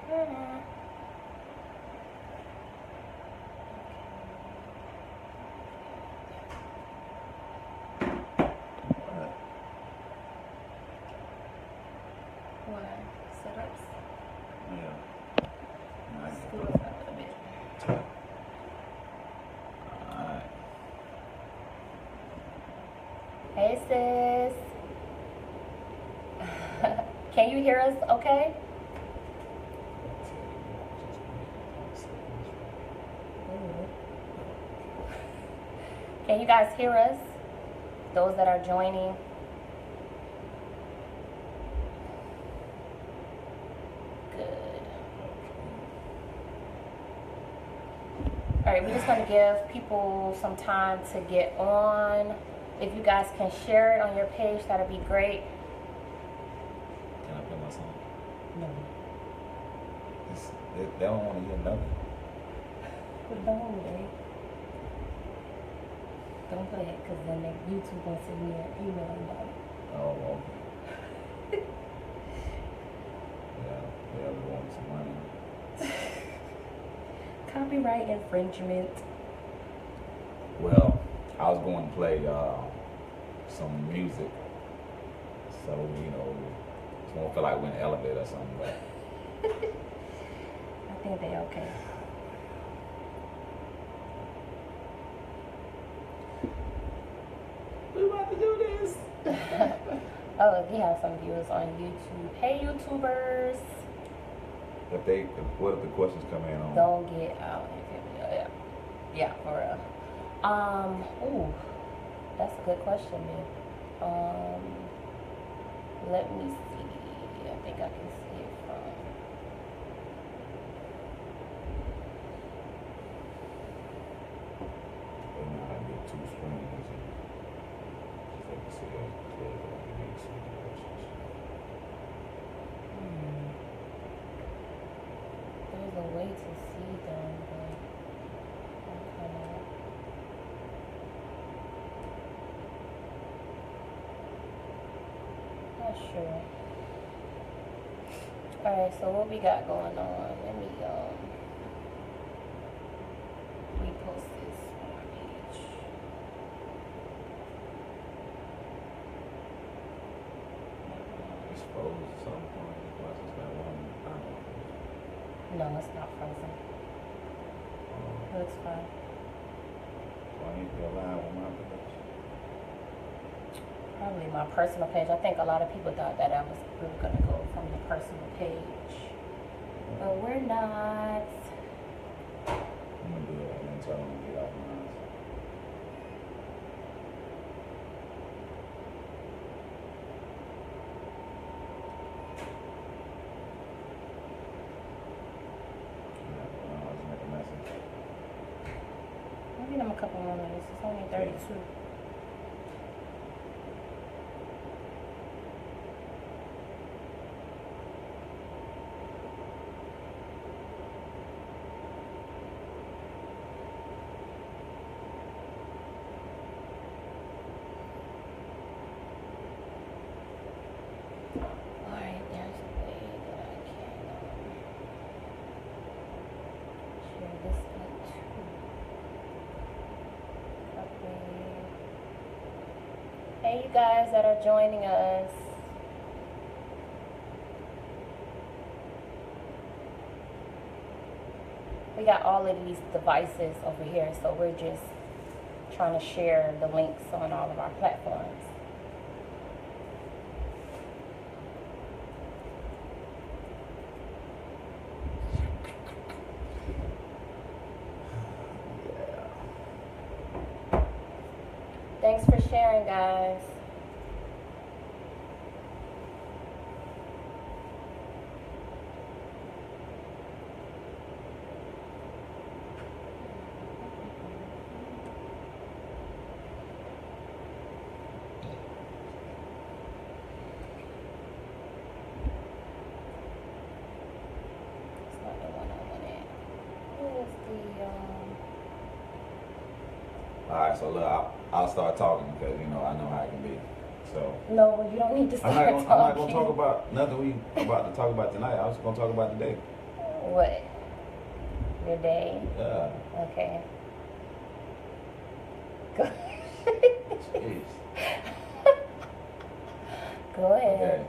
What? Setups? Yeah. Scoot us up a bit. Alright. Hey sis. Can you hear us okay? Can you guys hear us? Those that are joining. Good. All right, we just want to give people some time to get on. If you guys can share it on your page, that'd be great. Can I play my song? No. They don't want to hear nothing. Put it on, babe. Don't play it, because then YouTube gonna send me an email about it. Oh, okay. Yeah, they want some money. Copyright infringement. Well, I was going to play some music, so it's gonna feel like we're in an elevator or something. But I think they okay. we about to do this. Oh, we have some viewers on YouTube. Hey, YouTubers. What if the questions come in on? Don't get out. Yeah, for real. Ooh, that's a good question, man. Let me see. I think I can see it from. They know how to get two screens. Just like to see us clear it up and make some questions. There's a way to see them, but I cannot. Not sure. Alright, so what we got going on? Let me repost this on my page. It's frozen at some point. Why is that one? I don't know. No, it's not frozen. It looks fine. So I need to be alive on my page. Probably my personal page. I think a lot of people thought that I was really gonna go from the personal page, but we're not. I'm gonna do it and then tell them to get off mine. Let's make a message. Maybe them a couple more minutes. It's only 32. Alright, there's a way that I can share this link too. Copy. Hey, you guys that are joining us. We got all of these devices over here, so we're just trying to share the links on all of our platforms. Thanks for sharing, guys. It's not the one I wanted. Where is the All right, so look, I'll start talking because I know how it can be. So No, you don't need to I'm start not gonna talking. talk about nothing we about to talk about tonight. I was gonna talk about today. What? Your day? Yeah. Okay. Go. Jeez. Go ahead. Okay.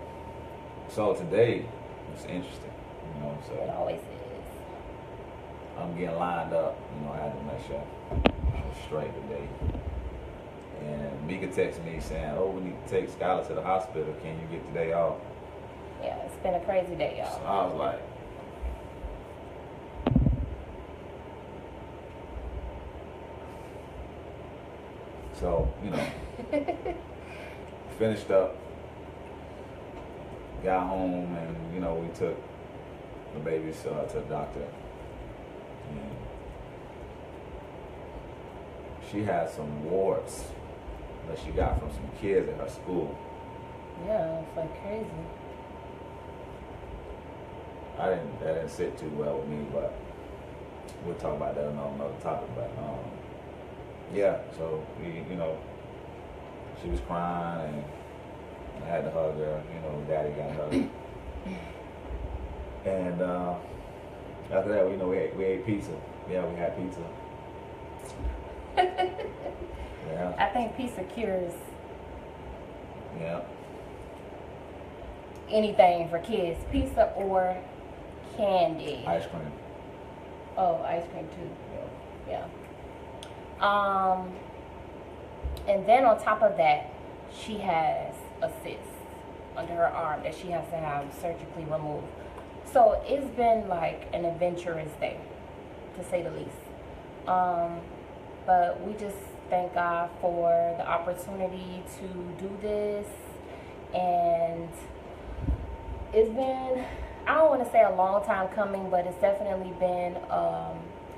So today it's interesting, you know. It So always is. I'm getting lined up. You know, I had to make sure I'm straight today. And Mika texted me saying, "Oh, we need to take Skylar to the hospital. Can you get today off?" Yeah, it's been a crazy day, So y'all. I was like, so you know, finished up, got home, and you know, we took the baby to the doctor. And she had some warts that she got from some kids at her school. Yeah, it's like crazy. That didn't sit too well with me, but we'll talk about that on another topic. But yeah, so we, you know, she was crying and I had to hug her. You know, Daddy got hugged. And after that, you know, we ate pizza. Yeah, we had pizza. Yeah. I think pizza cures Yeah. anything for kids. Pizza or candy. Ice cream. Oh, ice cream too. Yeah. Yeah. And then on top of that, she has a cyst under her arm that she has to have surgically removed. So it's been like an adventurous day, to say the least. But we just thank God for the opportunity to do this. And it's been, I don't want to say a long time coming, but it's definitely been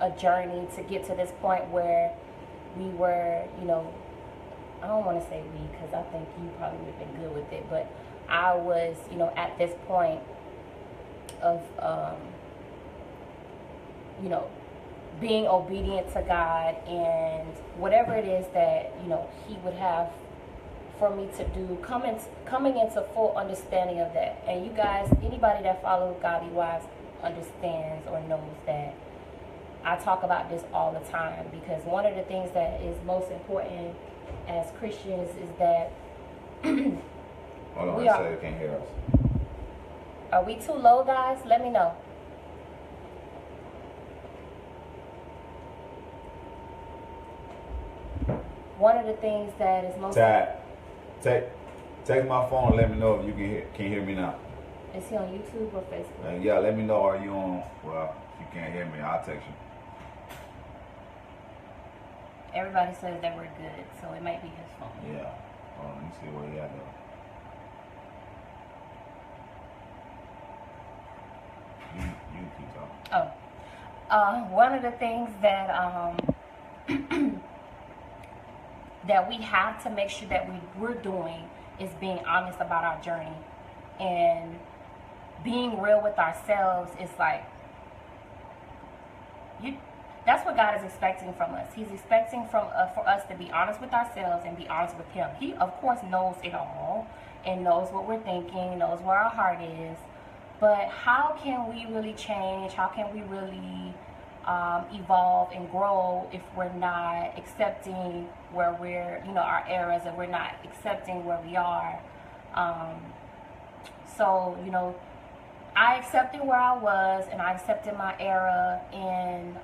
a journey to get to this point where we were, you know, I don't want to say we, because I think you probably would have been good with it, but I was, you know, at this point of, you know, being obedient to God and whatever it is that, you know, He would have for me to do, coming into full understanding of that. And you guys, anybody that follows Godly Wives understands or knows that I talk about this all the time, because one of the things that is most important as Christians is that Hold on, we they are, say they can't hear us. are we too low, guys? Let me know. One of the things that is most Take my phone and let me know if you can hear me now. Is he on YouTube or Facebook? Yeah, let me know. Are you on? Well, if you can't hear me, I'll text you. Everybody says that we're good, so it might be his phone. Yeah. Hold on, let me see where he at though. You keep talking. One of the things that that we have to make sure that we're doing is being honest about our journey and being real with ourselves. It's like that's what God is expecting from us. He's expecting for us to be honest with ourselves and be honest with Him. He, of course, knows it all and knows what we're thinking, knows where our heart is. But how can we really change? How can we really evolve and grow if we're not accepting where we're, you know, our errors, and we're not accepting where we are? So, you know, I accepted where I was, and I accepted my error in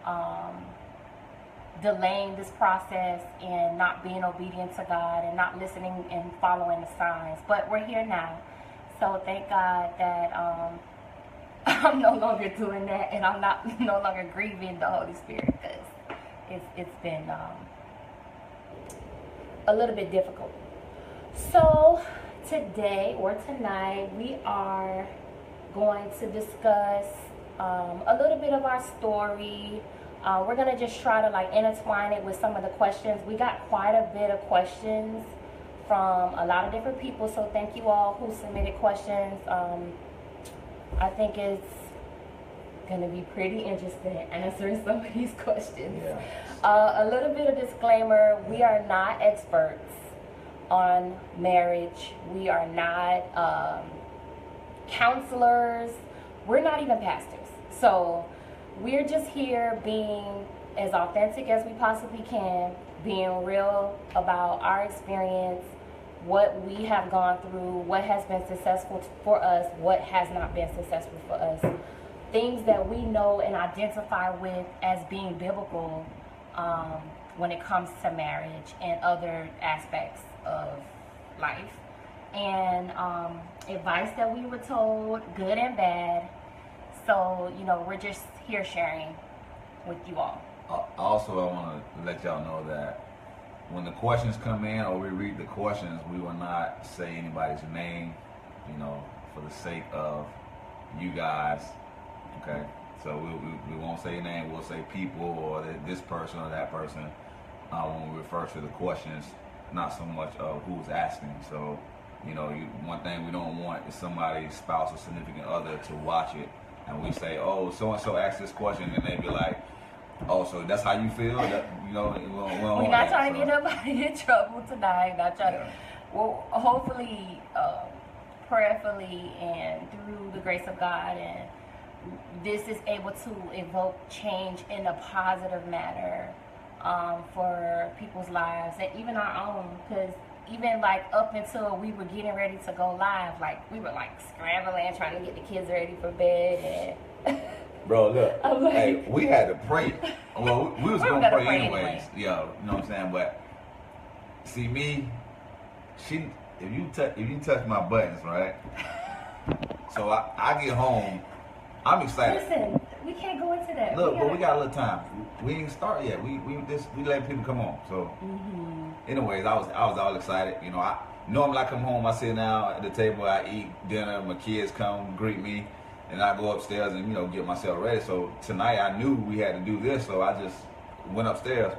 delaying this process and not being obedient to God and not listening and following the signs. But we're here now. So thank God that I'm no longer doing that, and I'm no longer grieving the Holy Spirit, because it's been a little bit difficult. So today or tonight we are going to discuss a little bit of our story. We're going to just try to like intertwine it with some of the questions. We got quite a bit of questions from a lot of different people, so thank you all who submitted questions. I think it's going to be pretty interesting answering some of these questions. Yeah. A little bit of disclaimer: we are not experts on marriage. We are not counselors. We're not even pastors. So we're just here being as authentic as we possibly can, being real about our experience, what we have gone through, what has been successful for us, what has not been successful for us, things that we know and identify with as being biblical when it comes to marriage and other aspects of life, and advice that we were told, good and bad. So, we're just here sharing with you all. Also, I want to let y'all know that when the questions come in or we read the questions, we will not say anybody's name, for the sake of you guys. Okay? So we won't say name, we'll say people or this person or that person when we refer to the questions, not so much of who's asking. So, one thing we don't want is somebody's spouse or significant other to watch it and we say, oh, so-and-so asked this question, and they be like, oh, so that's how you feel? We don't We're not trying to get nobody in trouble tonight. Not trying to. Well, hopefully, prayerfully, and through the grace of God, and this is able to evoke change in a positive manner for people's lives and even our own. Because even like up until we were getting ready to go live, like we were like scrambling, trying to get the kids ready for bed. And bro, look, hey, we had to pray. Well, we was gonna pray anyways. Yeah, you know what I'm saying? But see me, if you touch my buttons, right? So I get home, I'm excited. Listen, we can't go into that. Look, but we got a little time. We ain't start yet. We let people come on. So, anyways, I was all excited. I normally I come home, I sit down at the table, I eat dinner, my kids come greet me. And I go upstairs and, get myself ready. So tonight I knew we had to do this, so I just went upstairs.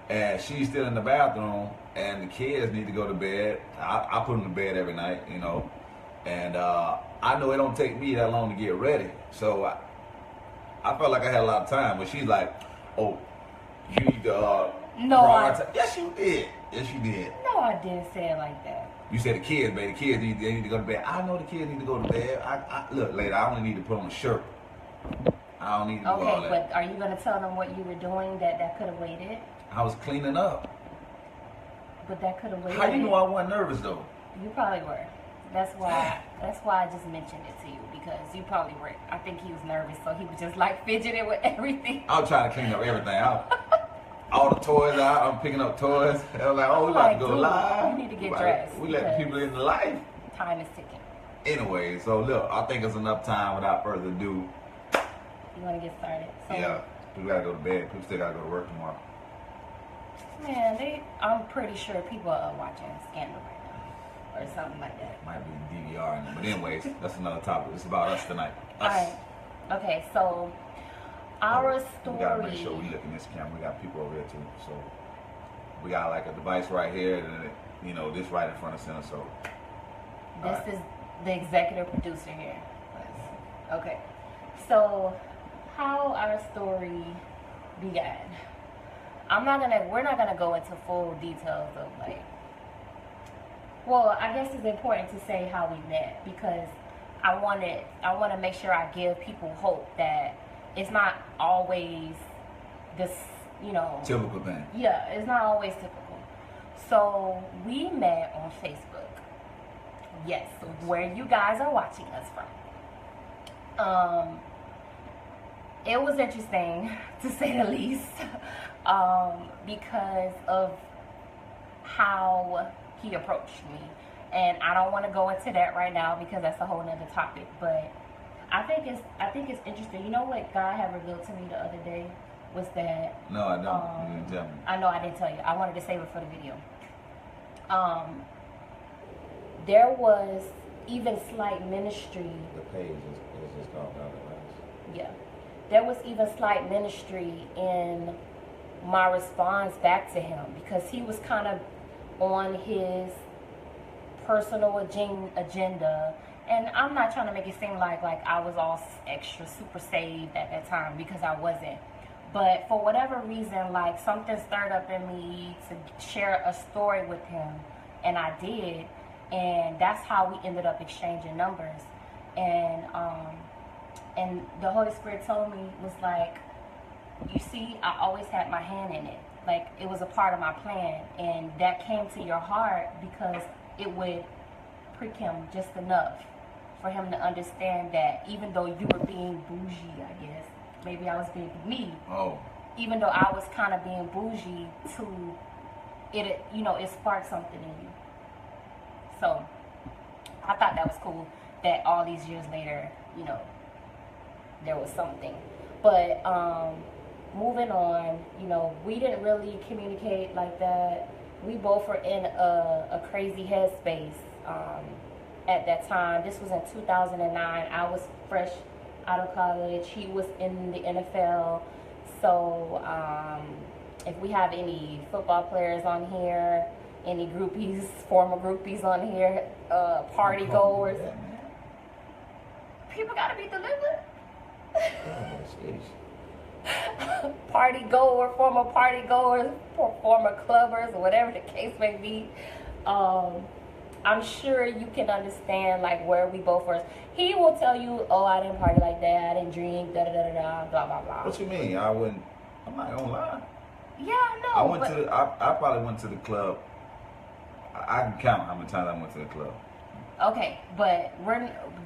And she's still in the bathroom, and the kids need to go to bed. I put them to bed every night, And I know it don't take me that long to get ready. So I felt like I had a lot of time. But she's like, oh, you need to prioritize. Yes, you did. Yes, you did. No, I didn't say it like that. You said the kids, baby. The kids need to go to bed. I know the kids need to go to bed. Look, later, I only need to put on a shirt. I don't need to do all that. Okay, but are you going to tell them what you were doing that could have waited? I was cleaning up. But that could have waited. How you know I wasn't nervous, though? You probably were. That's why I just mentioned it to you, because you probably were. I think he was nervous, so he was just like fidgeting with everything. I was trying to clean up everything out. All the toys out, I'm picking up toys. I was like, oh, we about to go live. You need to get dressed. We let people in the life. Time is ticking. Anyway, so look, I think it's enough time without further ado. You want to get started? So, yeah, we got to go to bed. People still got to go to work tomorrow. Man, I'm pretty sure people are watching Scandal right now. Or something like that. Might be DVR. But anyways, that's another topic. It's about us tonight. Us. All right. Okay, so our story. We gotta make sure we look in this camera. We got people over here too. So we got like a device right here, and this right in front of center. So this is the executive producer here. Okay. So how our story began. We're not gonna go into full details of well, I guess it's important to say how we met, because I want to make sure I give people hope that it's not always this, typical thing. Yeah, it's not always typical. So we met on Facebook. Yes, where you guys are watching us from. It was interesting, to say the least, because of how he approached me. And I don't want to go into that right now because that's a whole nother topic. But I think it's interesting. You know what God had revealed to me the other day was that. No, I don't. You didn't tell me. I know I didn't tell you. I wanted to save it for the video. There was even slight ministry. The page is just called God. Yeah. There was even slight ministry in my response back to him, because he was kind of on his personal agenda, and I'm not trying to make it seem like I was all extra super saved at that time, because I wasn't. But for whatever reason, something stirred up in me to share a story with him, and I did, and that's how we ended up exchanging numbers. And And the Holy Spirit told me, was like, you see, I always had my hand in it. Like, it was a part of my plan. And that came to your heart because it would prick him just enough for him to understand that even though you were being bougie, I guess, maybe I was being me. Oh. Even though I was kind of being bougie to it, you know, it sparked something in you. So I thought that was cool that all these years later, you know, there was something. But moving on, you know, we didn't really communicate like that. We both were in a crazy headspace at that time. This was in 2009. I was fresh out of college. He was in the NFL. So if we have any football players on here, any groupies, former groupies on here, party goers, people gotta be delivered. Party goer, former party goers, former clubbers, or whatever the case may be. I'm sure you can understand like where we both were. He will tell you, "Oh, I didn't party like that. I didn't drink, da da da da, blah blah blah." What you mean? I'm not gonna lie. Yeah, I know. I probably went to the club. I can count how many times I went to the club. Okay, but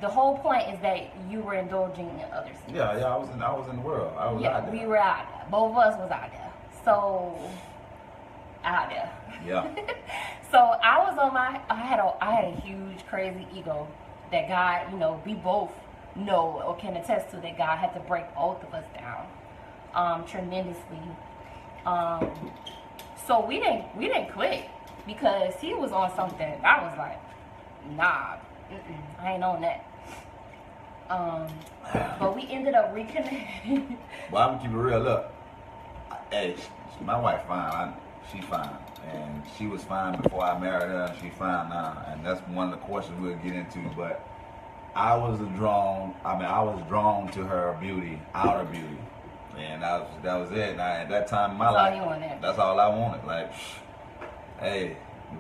the whole point is that you were indulging in other sins. Yeah, I was in the world. I was out there. We were out there. Both of us was out there. So out there. Yeah. So I was on I had a huge crazy ego that God, you know, we both know or can attest to that God had to break both of us down tremendously. So we didn't click because he was on something. I was like, nah, I ain't on that. But we ended up reconnecting. Well, I'm gonna keep it real. Look, hey, my wife fine. She fine, and she was fine before I married her. And she fine now, and that's one of the questions we'll get into. But I was drawn to her beauty, outer beauty, and that was it. And at that time in my life, that's all I wanted. Like, hey,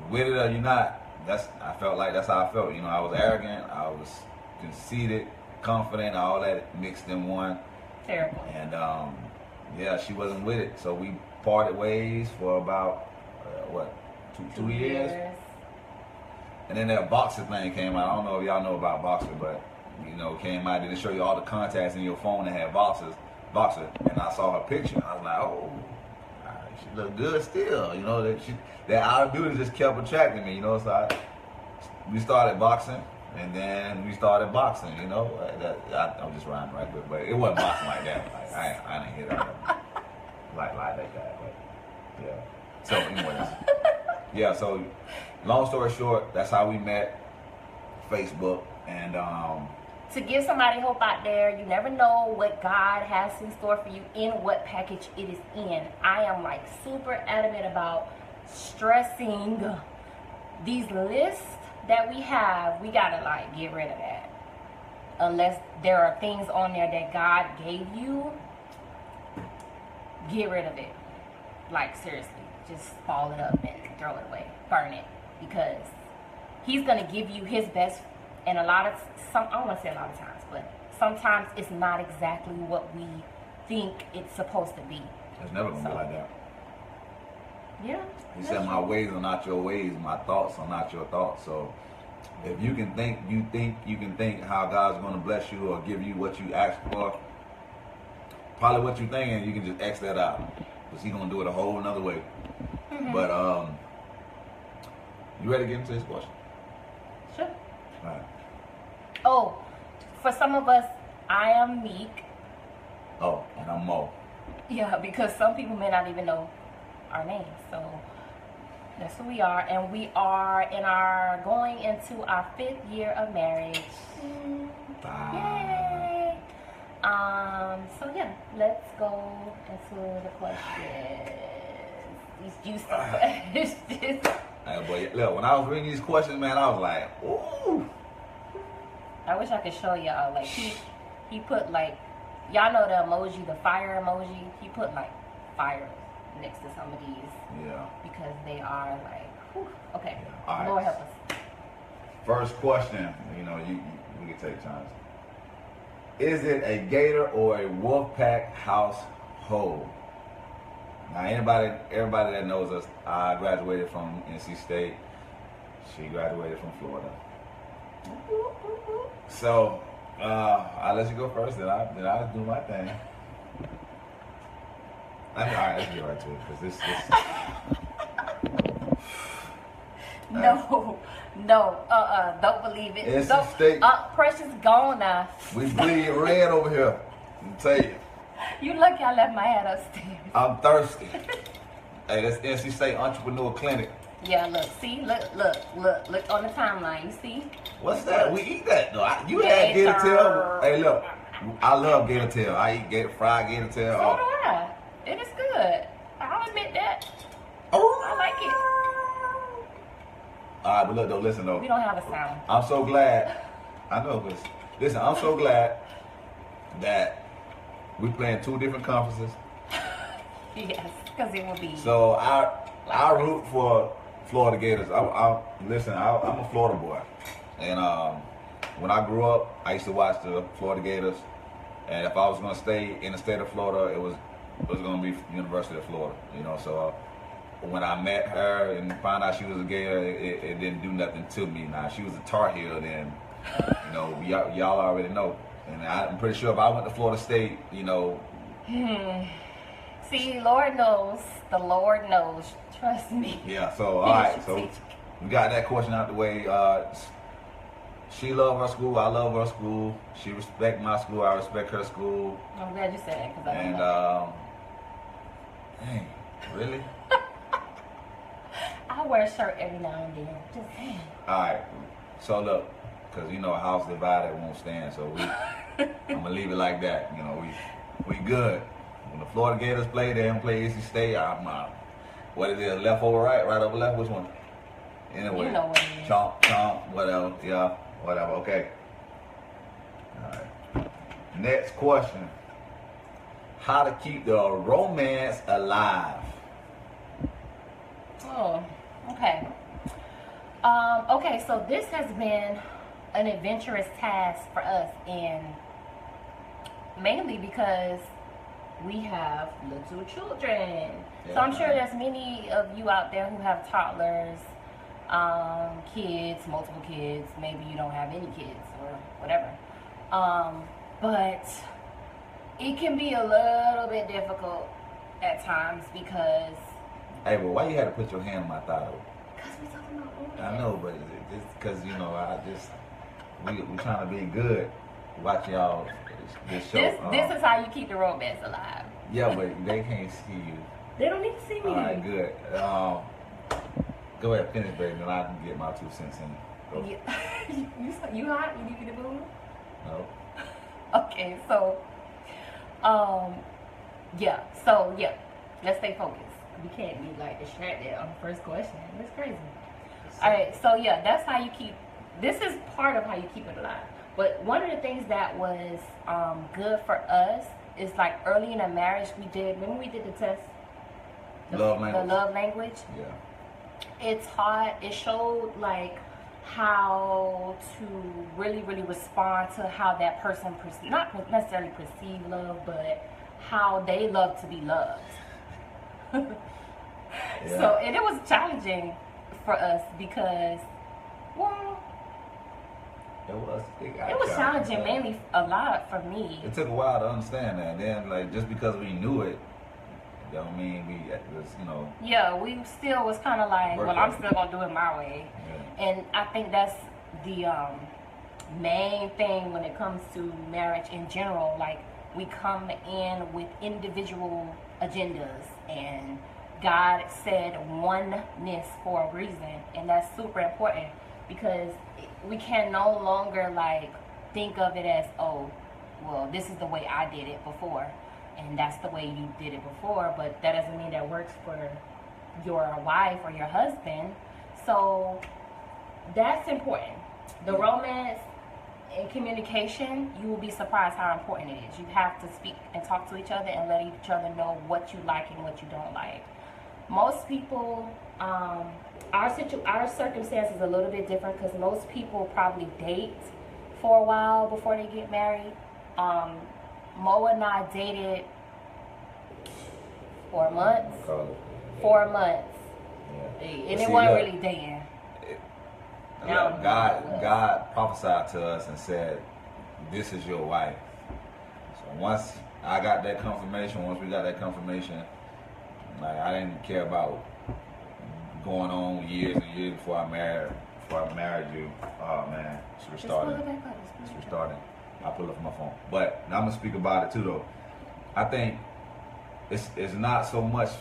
with it or you not. I felt like that's how I felt. You know, I was arrogant, I was conceited, confident, all that mixed in one. Terrible. And yeah, she wasn't with it. So we parted ways for about two years. And then that boxer thing came out. I don't know if y'all know about boxer, but you know, came out and it show you all the contacts in your phone that had boxer. And I saw her picture. And I was like, oh, she looked good still. You know, that outer beauty just kept attracting me. You know, so we started boxing. And then we started boxing, you know. I'm just rhyming right quick, but it wasn't boxing like that. Like, I didn't hit that like that. But yeah. So, anyways, yeah. So, long story short, that's how we met. Facebook and to give somebody hope out there, you never know what God has in store for you in what package it is in. I am like super adamant about stressing these lists that we have. We gotta like get rid of that unless there are things on there that God gave you. Get rid of it. Like seriously, just ball it up and throw it away, burn it, because he's gonna give you his best. And I don't want to say a lot of times, but sometimes it's not exactly what we think it's supposed to be. It's never gonna be like that. Yeah. He said, "My ways are not your ways. My thoughts are not your thoughts." So, if you can think how God's gonna bless you or give you what you asked for, probably what you're thinking, you can just X that out, because He's gonna do it a whole another way. Mm-hmm. But you ready to get into this question? Sure. All right. Oh, for some of us, I am Meek. Oh, and I'm Mo. Yeah, because some people may not even know our names, so that's who we are, and we are going into our 5th year of marriage. Yay! So yeah, let's go into the questions. These juicy questions. Hey, boy, look, when I was reading these questions, man, I was like, ooh. I wish I could show y'all. Like he put like, y'all know the emoji, the fire emoji. He put like fire next to some of these. Yeah. Because they are like, whew. Okay. Yeah. Lord Right. help us. First question, you know, we can take turns. Is it a Gator or a Wolfpack household? Now, everybody that knows us, I graduated from NC State. She graduated from Florida. So, I'll let you go first, then I'll do my thing. All right, let's get right to it, because this No, don't believe it. NC Don't, State. Precious gone now. We bleed red over here. I'll tell you. You lucky I left my hat upstairs. I'm thirsty. Hey, that's NC State Entrepreneur Clinic. Yeah, look, see, look on the timeline. You see? What's that? We eat that though. You Gator. had gator tail. Hey, look, I love gator tail. I eat fried gator tail. So do I. It is good. I'll admit that. I like it. All right, but look though, listen though. We don't have a sound. I'm so glad. I know this. Listen, I'm so glad that we playing two different conferences. Yes, because it will be. So I root for Florida Gators. Listen, I'm a Florida boy, and when I grew up, I used to watch the Florida Gators. And if I was going to stay in the state of Florida, it was going to be University of Florida. You know, so when I met her and found out she was a Gator, it didn't do nothing to me. Now, if she was a Tar Heel, then you know y'all already know. And I'm pretty sure if I went to Florida State, you know. See, Lord knows. The Lord knows. Trust me. Yeah. So all right. So we got that question out the way. She love her school. I love her school. She respect my school. I respect her school. I'm glad you said that because I And love dang, really? I wear a shirt every now and then. Just saying. All right. So look, because you know a house divided won't stand. So I'm gonna leave it like that. You know, we good. When the Florida Gators play, they don't play NC State. What it is, left over right, right over left, which one? Anyway, You know what it is. chomp, whatever, yeah, whatever, okay. All right. Next question. How to keep the romance alive? Oh, okay. Okay, so this has been an adventurous task for us, and mainly because we have little children. So I'm sure there's many of you out there who have toddlers, kids, multiple kids. Maybe you don't have any kids or whatever. But it can be a little bit difficult at times because. Hey, but why you had to put your hand on my thigh though? Because we're talking about romance. I know, but just because, you know, we trying to be good. Watch y'all this show. This is how you keep the romance alive. Yeah, but they can't see you. They don't need to see me. All right, good. Go ahead, finish, baby, and I can get my 2 cents in. Go. You hot? You need me to move? No. Okay, so, yeah. Let's stay focused. We can't be like distracted on the first question. That's crazy. All right, so yeah, that's how you keep. This is part of how you keep it alive. But one of the things that was good for us is like early in a marriage we did. Remember we did the test. The love language. Yeah. It showed like how to really respond to how that person not necessarily perceive love, but how they love to be loved. Yeah. So, and it was challenging for us because, well, it was challenging mainly a lot for me. It took a while to understand that. And then, like, just because we knew it, don't mean we was, you know. Yeah, we still was kind of like, well, I'm still gonna do it my way. Yeah. And I think that's the main thing when it comes to marriage in general. Like, we come in with individual agendas, and God said oneness for a reason, and that's super important because we can no longer like think of it as, oh, well, this is the way I did it before, and that's the way you did it before, but that doesn't mean that works for your wife or your husband. So that's important. The romance and communication, you will be surprised how important it is. You have to speak and talk to each other and let each other know what you like and what you don't like. Most people, our circumstance is a little bit different because most people probably date for a while before they get married. Mo and I dated 4 months. Call it. 4 months. Yeah. And But it see, wasn't look, really dating. look, God prophesied to us and said, "This is your wife." So once I got that confirmation, once we got that confirmation, like I didn't care about going on years and years before I married you. Oh man, it's restarting. It's restarting. I pull up my phone, but now I'm gonna speak about it too though. I think it's not so much,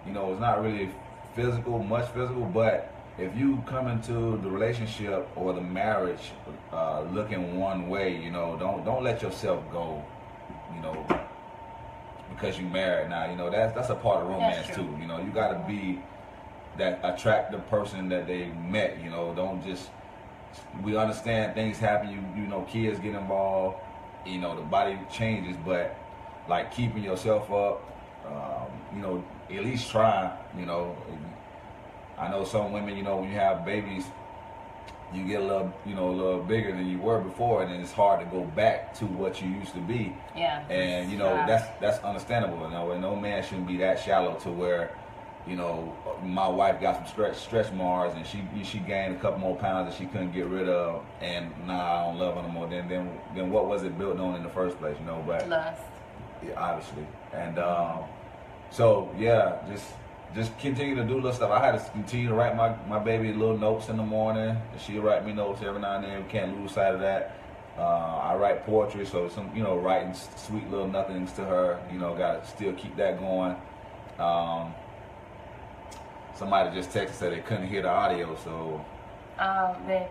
it's not really much physical, but if you come into the relationship or the marriage looking one way, don't let yourself go, because you married now. That's a part of romance too. You got to be that attractive person that they met. Don't just. We understand things happen. Kids get involved. The body changes, but like keeping yourself up. At least try. I know some women. When you have babies, you get a little bigger than you were before, and then it's hard to go back to what you used to be. Yeah. And that's understandable. And no man shouldn't be that shallow to where, my wife got some stretch marks, and she gained a couple more pounds that she couldn't get rid of, and I don't love her no more. Then what was it built on in the first place? But lust. Yeah, obviously. And so yeah, just continue to do little stuff. I had to continue to write my baby little notes in the morning. She'll write me notes every now and then. We can't lose sight of that. I write poetry, so some writing sweet little nothings to her. Got to still keep that going. Somebody just texted said they couldn't hear the audio, so they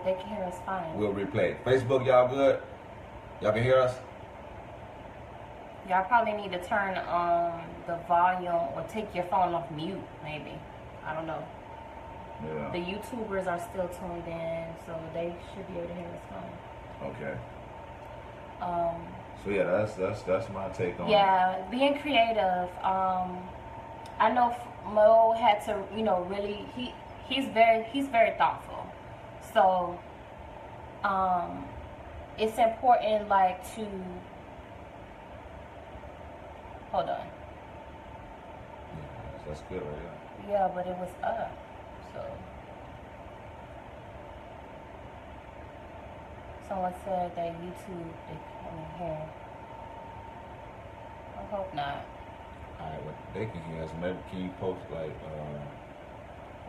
can hear us fine. We'll replay. Facebook, y'all good? Y'all can hear us? Y'all probably need to turn the volume or take your phone off mute, maybe. I don't know. Yeah. The YouTubers are still tuned in, so they should be able to hear us fine. Okay. So yeah, that's my take on it. Yeah, being creative. I know Mo had to, really he's very thoughtful. So it's important to hold on. Yeah, that's good right there. Yeah, but it was up. So someone said that YouTube they couldn't hear. I hope not. Alright, well, they can hear us. Maybe can you post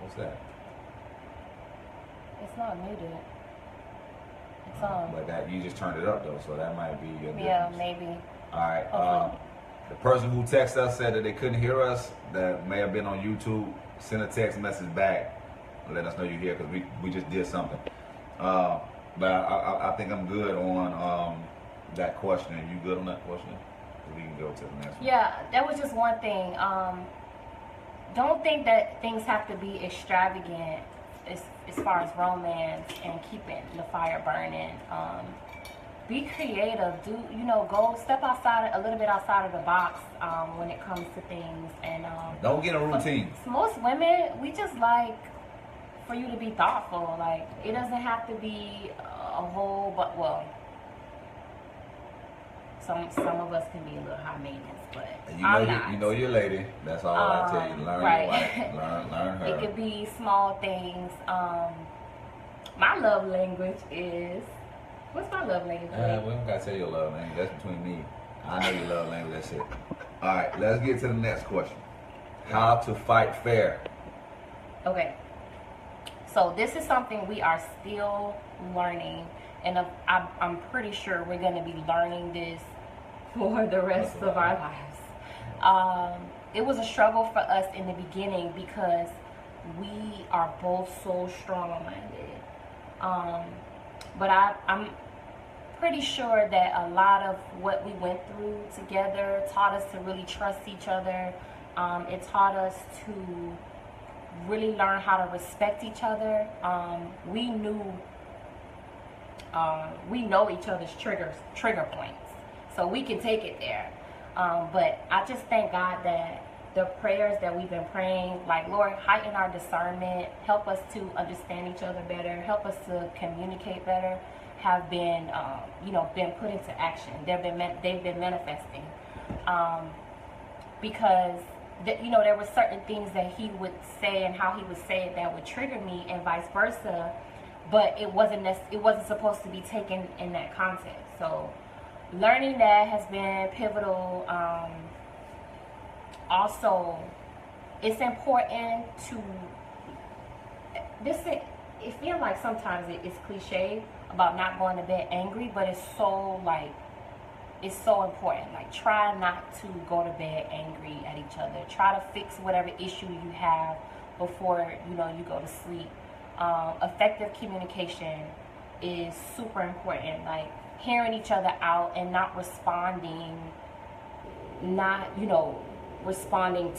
what's that? It's not muted. It's on. But that you just turned it up though, so that might be a difference. Yeah, maybe. Alright. The person who texted us said that they couldn't hear us. That may have been on YouTube. Send a text message back and let us know you're here because we just did something. But I think I'm good on that question. You good on that question? We can go to the next one. Yeah, that was just one thing. Don't think that things have to be extravagant as far as romance and keeping the fire burning. Be creative. Go step outside, a little bit outside of the box when it comes to things. And don't get a routine. Most women, we just like for you to be thoughtful. Like it doesn't have to be a whole, but well. Some of us can be a little high maintenance, but I'm not. You know your lady. That's all I tell you. Learn your wife. Learn her. It could be small things. My love language is. What's my love language? We don't gotta tell your love language. That's between me. I know your love language. That's it. All right, let's get to the next question. How to fight fair? Okay. So this is something we are still learning. And I'm pretty sure we're going to be learning this for the rest of our lives. It was a struggle for us in the beginning because we are both so strong-minded. But I'm pretty sure that a lot of what we went through together taught us to really trust each other. It taught us to really learn how to respect each other. We know each other's trigger points, so we can take it there. But I just thank God that the prayers that we've been praying, like Lord, heighten our discernment, help us to understand each other better, help us to communicate better, have been, been put into action. They've been manifesting, because there were certain things that he would say and how he would say it that would trigger me, and vice versa. But it wasn't supposed to be taken in that context. So learning that has been pivotal. Also, it's important to it feels like sometimes it's cliche about not going to bed angry, but it's so important. Like, try not to go to bed angry at each other. Try to fix whatever issue you have before you go to sleep. Effective communication is super important. Like, hearing each other out and not responding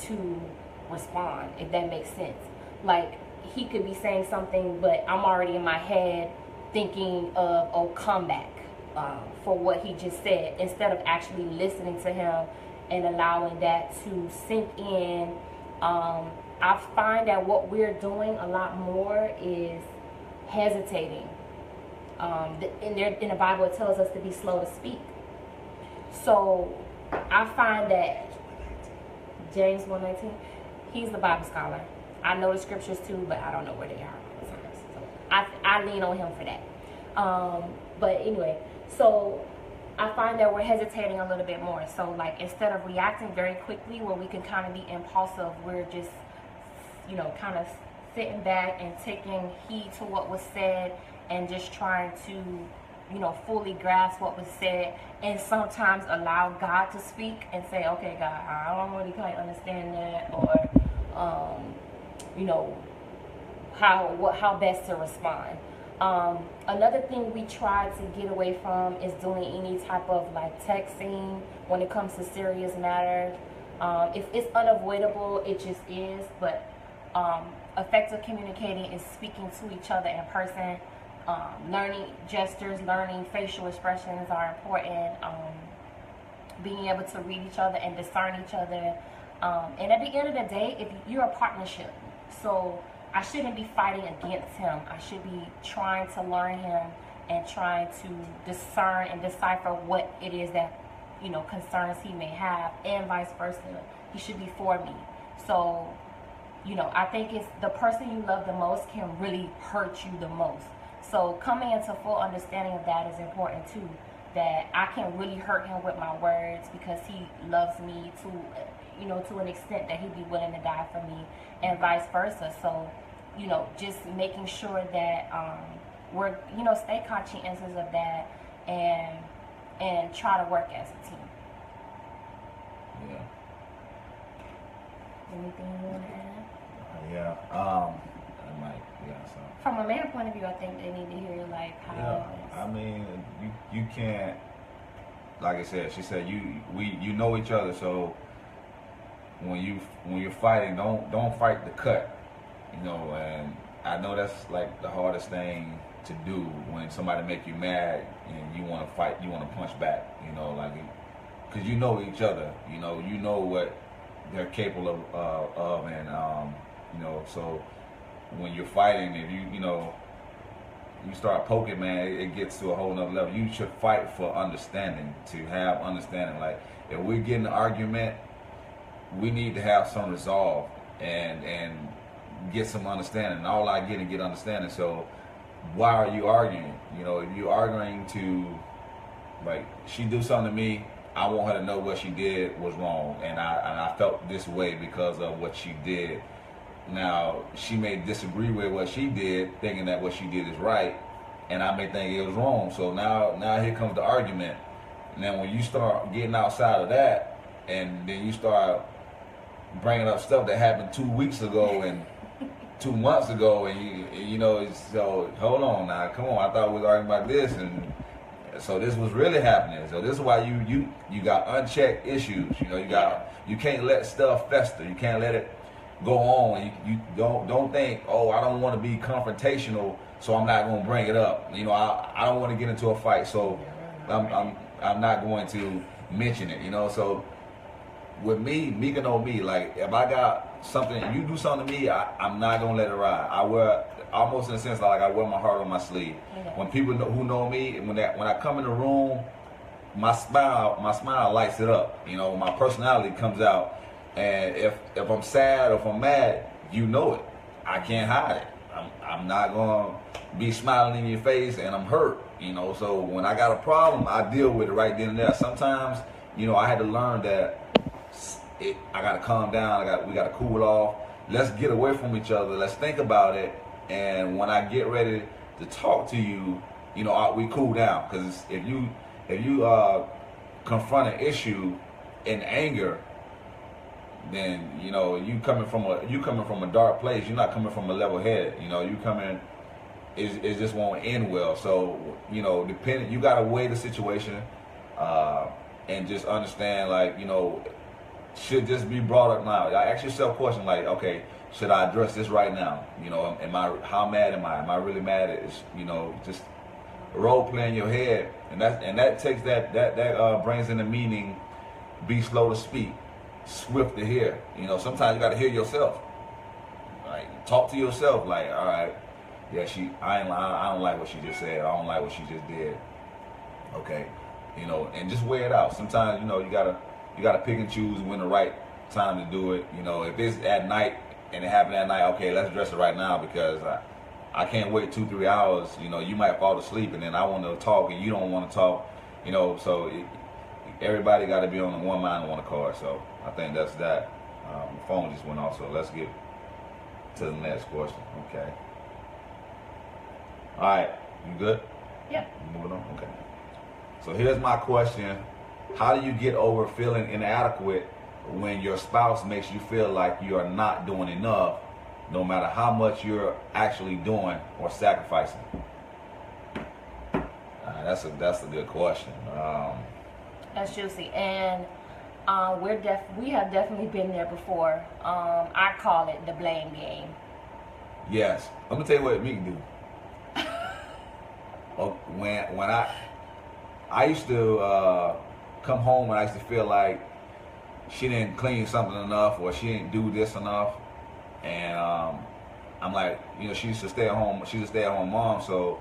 to respond, if that makes sense. Like, he could be saying something, but I'm already in my head thinking of comeback for what he just said, instead of actually listening to him and allowing that to sink in. I find that what we're doing a lot more is hesitating. In the Bible, it tells us to be slow to speak. So I find that James 1:19, he's the Bible scholar. I know the scriptures too, but I don't know where they are. So I lean on him for that. But anyway, so I find that we're hesitating a little bit more. So, like, instead of reacting very quickly where we can kind of be impulsive, we're just, kind of sitting back and taking heed to what was said and just trying to, fully grasp what was said, and sometimes allow God to speak and say, okay, God, I don't really quite understand that, or, how best to respond. Another thing we try to get away from is doing any type of like texting when it comes to serious matters. If it's unavoidable, it just is. But effective communicating is speaking to each other in person. Learning gestures, learning facial expressions are important. Being able to read each other and discern each other. And at the end of the day, if you're a partnership, so I shouldn't be fighting against him. I should be trying to learn him and trying to discern and decipher what it is that, concerns he may have, and vice versa. He should be for me. So, I think it's the person you love the most can really hurt you the most. So coming into full understanding of that is important too. That I can really hurt him with my words because he loves me to an extent that he'd be willing to die for me, and vice versa. So, just making sure that we're, stay conscientious of that and try to work as a team. Yeah. Anything you want to add? Yeah. I might. Yeah. So. From a man point of view, I think they need to hear like how. Yeah. I mean, you can't. Like I said, she said you know each other, so when you're fighting, don't fight the cut. And I know that's like the hardest thing to do when somebody make you mad and you want to fight, you want to punch back, like, because you know each other, you know what they're capable of, and so when you're fighting, if you start poking, man, it gets to a whole nother level. You should fight for understanding, to have understanding. Like, if we get in an argument, we need to have some resolve and get some understanding. All I get understanding. So why are you arguing? If you're arguing to, like, she do something to me, I want her to know what she did was wrong, and I felt this way because of what she did. Now, she may disagree with what she did, thinking that what she did is right, and I may think it was wrong. So now here comes the argument. Now, when you start getting outside of that, and then you start bringing up stuff that happened 2 weeks ago and 2 months ago, and so hold on now, come on, I thought we were arguing about this, and so this was really happening. So this is why you got unchecked issues. You can't let stuff fester. You can't let it go on. You don't think, I don't want to be confrontational, so I'm not going to bring it up. I don't want to get into a fight, so I'm not going to mention it. So with me, Mika know me. Like if I got something, you do something to me, I'm not gonna let it ride. I wear almost in a sense like I wear my heart on my sleeve. Yeah. When people who know me, when I come in the room, my smile lights it up. You know, my personality comes out. And if I'm sad or if I'm mad, you know it. I can't hide it. I'm not gonna be smiling in your face and I'm hurt. You know, so when I got a problem, I deal with it right then and there. Sometimes, you know, I had to learn that I gotta calm down. We gotta cool off. Let's get away from each other. Let's think about it. And when I get ready to talk to you, you know, we cool down. Because if you confront an issue in anger, then you know you coming from a dark place. You're not coming from a level head. You know, you coming. It just won't end well. So you know, you gotta weigh the situation and just understand, like, you know, should this be brought up now? I ask yourself a question like, okay, should I address this right now? You know, how mad am I? Am I really mad? It's, you know, just role play in your head, and that takes that brings in the meaning. Be slow to speak, swift to hear. You know, sometimes you got to hear yourself. Like, talk to yourself. Like, all right, yeah, I don't like what she just said. I don't like what she just did. Okay, you know, and just weigh it out. Sometimes, you know, you gotta pick and choose when the right time to do it. You know, if it's at night and it happened at night, okay, let's address it right now because I can't wait 2-3 hours. You know, you might fall asleep and then I want to talk and you don't want to talk. You know, so everybody got to be on one mind and one accord. So I think that's that. The phone just went off, so let's get to the next question. Okay. All right, you good? Yeah. Moving on. Okay. So here's my question: how do you get over feeling inadequate when your spouse makes you feel like you are not doing enough, no matter how much you're actually doing or sacrificing? That's a good question. That's juicy, and we have definitely been there before. I call it the blame game. Yes, I'm gonna tell you what me do. When I used to come home and I used to feel like she didn't clean something enough or she didn't do this enough, and I'm like, you know, she's a stay-at-home mom, so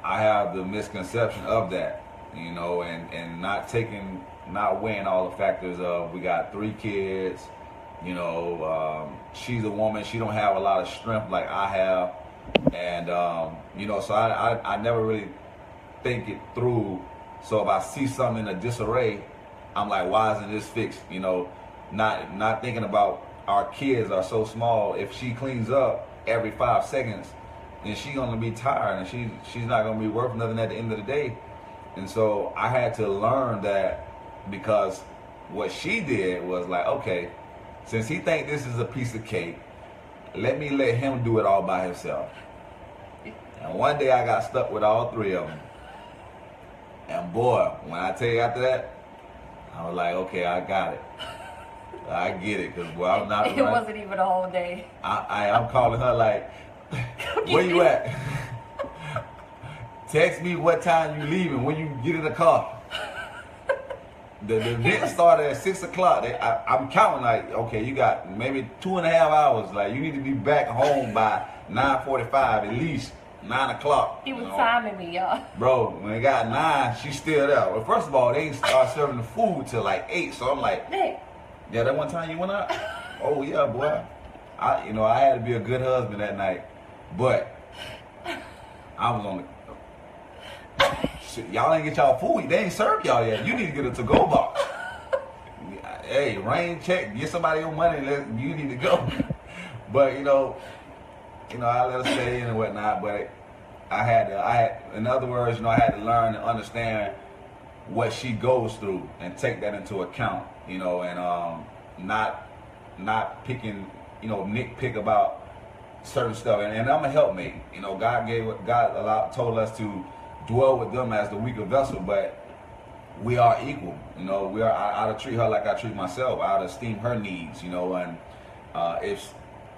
I have the misconception of that, you know, and not weighing all the factors of we got 3 kids, you know, she's a woman, she don't have a lot of strength like I have, and you know, so I never really think it through. So if I see something in a disarray, I'm like, why isn't this fixed? You know, not thinking about our kids are so small. If she cleans up every 5 seconds, then she's gonna be tired and she's not gonna be worth nothing at the end of the day. And so I had to learn that, because what she did was like, okay, since he think this is a piece of cake, let him do it all by himself. And one day I got stuck with all 3 of them. And boy, when I tell you after that, I was like, okay, I got it. I get it, because boy, I'm not. It wasn't even a whole day. I'm calling her like, where you at? Text me what time you leaving, when you get in the car. The event started at 6 o'clock. I'm counting like, okay, you got maybe 2.5 hours. Like, you need to be back home by 9:45, at least 9 o'clock. He was timing me, y'all. Bro, when it got 9, she's still there. Well, first of all, they didn't start serving the food till like 8. So I'm like, hey. Yeah, that one time you went out? Oh yeah, boy. I had to be a good husband that night, but I was on the. Shit, y'all ain't get y'all food. They ain't served y'all yet. You need to get a to-go box. Hey, rain check. Get somebody your money. You need to go. But I let her stay in and whatnot. But in other words, I had to learn and understand what she goes through and take that into account. And not picking, nitpick about certain stuff. And I'm a helpmate. God told us to dwell with them as the weaker vessel, but we are equal. I ought to treat her like I treat myself. I ought to esteem her needs. And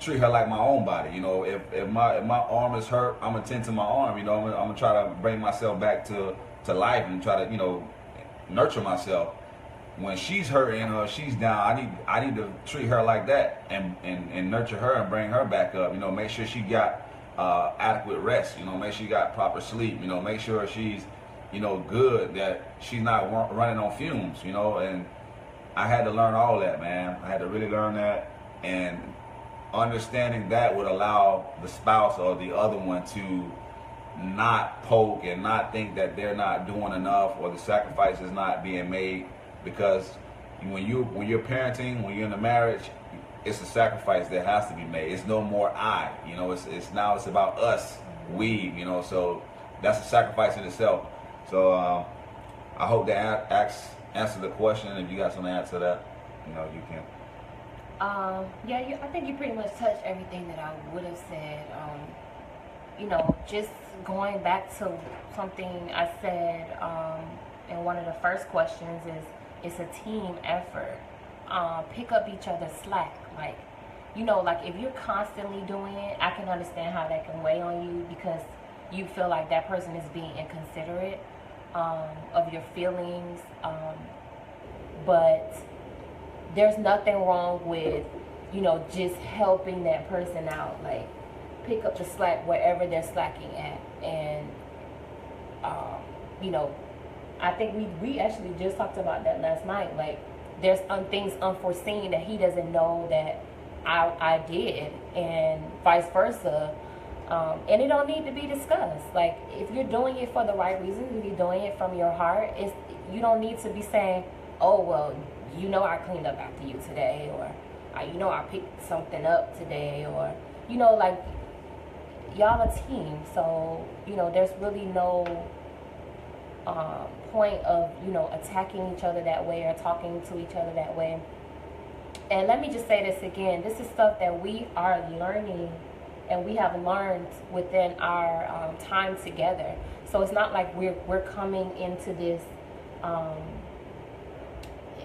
treat her like my own body. If my arm is hurt, I'm gonna tend to my arm. I'm gonna try to bring myself back to life and try to nurture myself. when she's hurting or she's down, I need to treat her like that and nurture her and bring her back up. You know, make sure she got adequate rest. You know, make sure she got proper sleep. You know, make sure she's, you know, good, that she's not running on fumes. You know, and I had to learn all that, man. I had to really learn that, and understanding that would allow the spouse or the other one to not poke and not think that they're not doing enough or the sacrifice is not being made, because when you're parenting, when you're in a marriage, it's a sacrifice that has to be made. It's no more I, you know, it's now it's about us, we, you know, so that's a sacrifice in itself. So I hope that answer the question. If you got something to add to that, you know, you can. Yeah, I think you pretty much touched everything that I would have said. You know, just going back to something I said in one of the first questions is it's a team effort. Pick up each other's slack. Like, you know, like if you're constantly doing it, I can understand how that can weigh on you because you feel like that person is being inconsiderate of your feelings. But there's nothing wrong with, you know, just helping that person out. Like, pick up the slack wherever they're slacking at. And, you know, I think we actually just talked about that last night. Like, there's things unforeseen that he doesn't know that I did, and vice versa. And it don't need to be discussed. Like, if you're doing it for the right reasons, if you're doing it from your heart, you don't need to be saying, oh, well, you know I cleaned up after you today, or you know I picked something up today, or, you know, like, y'all a team. So, you know, there's really no point of, you know, attacking each other that way or talking to each other that way. And let me just say this again. This is stuff that we are learning and we have learned within our time together. So it's not like we're coming into this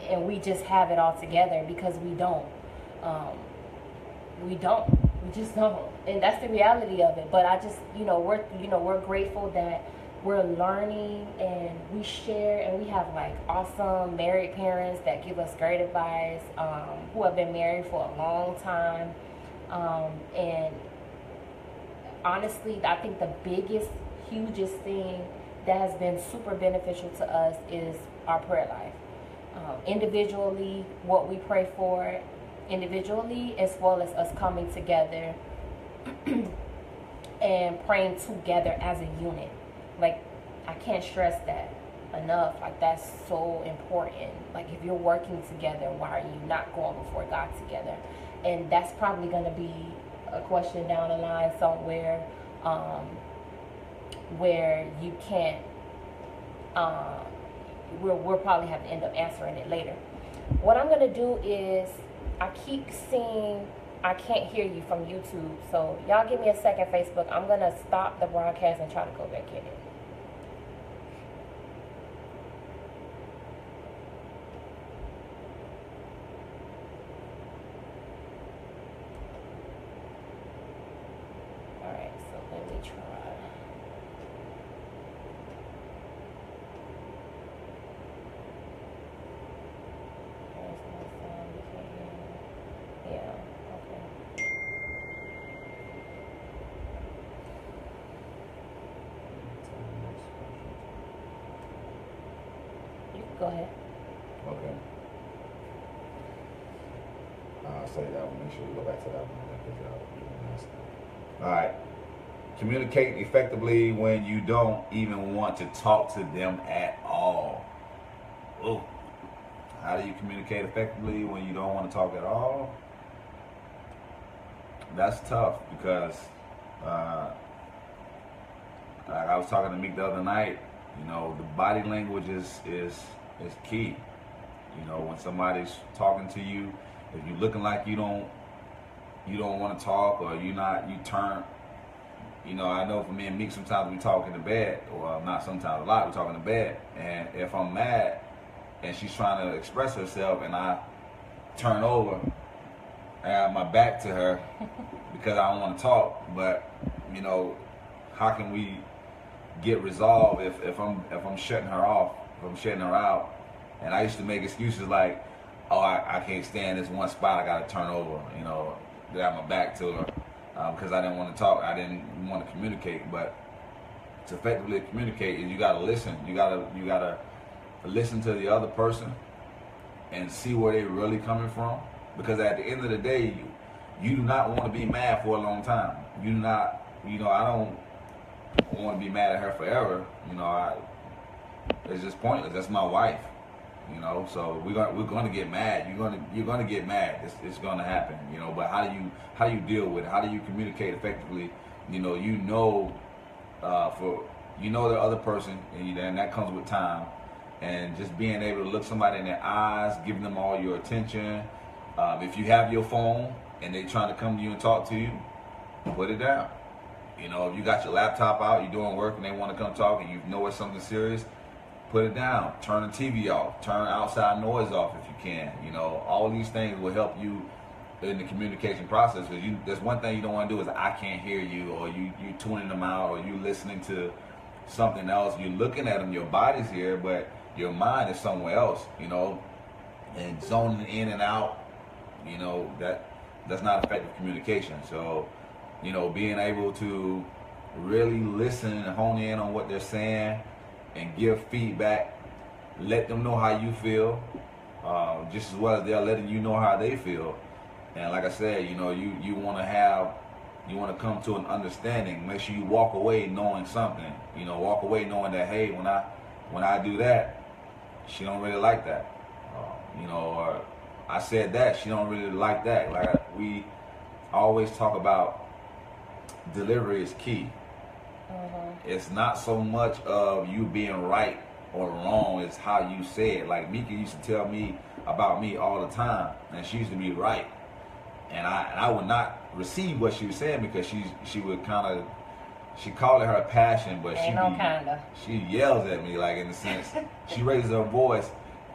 and we just have it all together, because we don't. We just don't. And that's the reality of it. But I just, we're grateful that we're learning and we share, and we have like awesome married parents that give us great advice, who have been married for a long time. And honestly, I think the biggest, hugest thing that has been super beneficial to us is our prayer life. Individually, what we pray for individually, as well as us coming together and praying together as a unit. Like, I can't stress that enough. Like, that's so important. Like, if you're working together, why are you not going before God together? And that's probably going to be a question down the line somewhere, where you can't, we'll probably have to end up answering it later. What I'm going to do is, I keep seeing I can't hear you from YouTube, so y'all give me a second, Facebook. I'm going to stop the broadcast and try to go back in it. Alright, so let me try. Go ahead. Okay. I'll say that one. Make sure you go back to that one. All right. Communicate effectively when you don't even want to talk to them at all. Oh. How do you communicate effectively when you don't want to talk at all? That's tough, because like I was talking to Meek the other night. You know, the body language is key. You know, when somebody's talking to you, if you're looking like you don't want to talk, or you turn. You know, I know for me and Meek, sometimes we talk in the bed, or not sometimes, a lot we talk in the bed. And if I'm mad and she's trying to express herself and I turn over and I have my back to her because I don't want to talk, but, you know, how can we get resolved if I'm shutting her off, if I'm shutting her out, And I used to make excuses like, oh, I can't stand this one spot, I got to turn over, you know, get my back to her, because I didn't want to talk, I didn't want to communicate. But to effectively communicate is you got to listen. You got to listen to the other person and see where they're really coming from. Because at the end of the day, you do not want to be mad for a long time. You do not, you know, I don't want to be mad at her forever. You know, it's just pointless. That's my wife. You know, so we're gonna get mad. You're gonna get mad. It's gonna happen. You know, but how do you deal with it? How do you communicate effectively? You know the other person, and that comes with time, and just being able to look somebody in their eyes, giving them all your attention. If you have your phone and they trying to come to you and talk to you, put it down. You know, if you got your laptop out, you're doing work, and they want to come talk, and you know it's something serious, put it down. Turn the TV off. Turn outside noise off if you can. You know, all these things will help you in the communication process. Because there's one thing you don't want to do is I can't hear you, or you tuning them out, or you listening to something else. You're looking at them. Your body's here, but your mind is somewhere else. You know, and zoning in and out. You know, that's not effective communication. So, you know, being able to really listen and hone in on what they're saying and give feedback, let them know how you feel, just as well as they're letting you know how they feel. And like I said, you know, you want to come to an understanding. Make sure you walk away knowing something. You know, walk away knowing that, hey, when I do that, she don't really like that. You know, or I said that, she don't really like that. Like we always talk about, delivery is key. It's not so much of you being right or wrong, it's how you say it. Like Mika used to tell me about me all the time, and she used to be right, and I would not receive what she was saying, because she would she called it her passion, but she yells at me, like, in the sense she raises her voice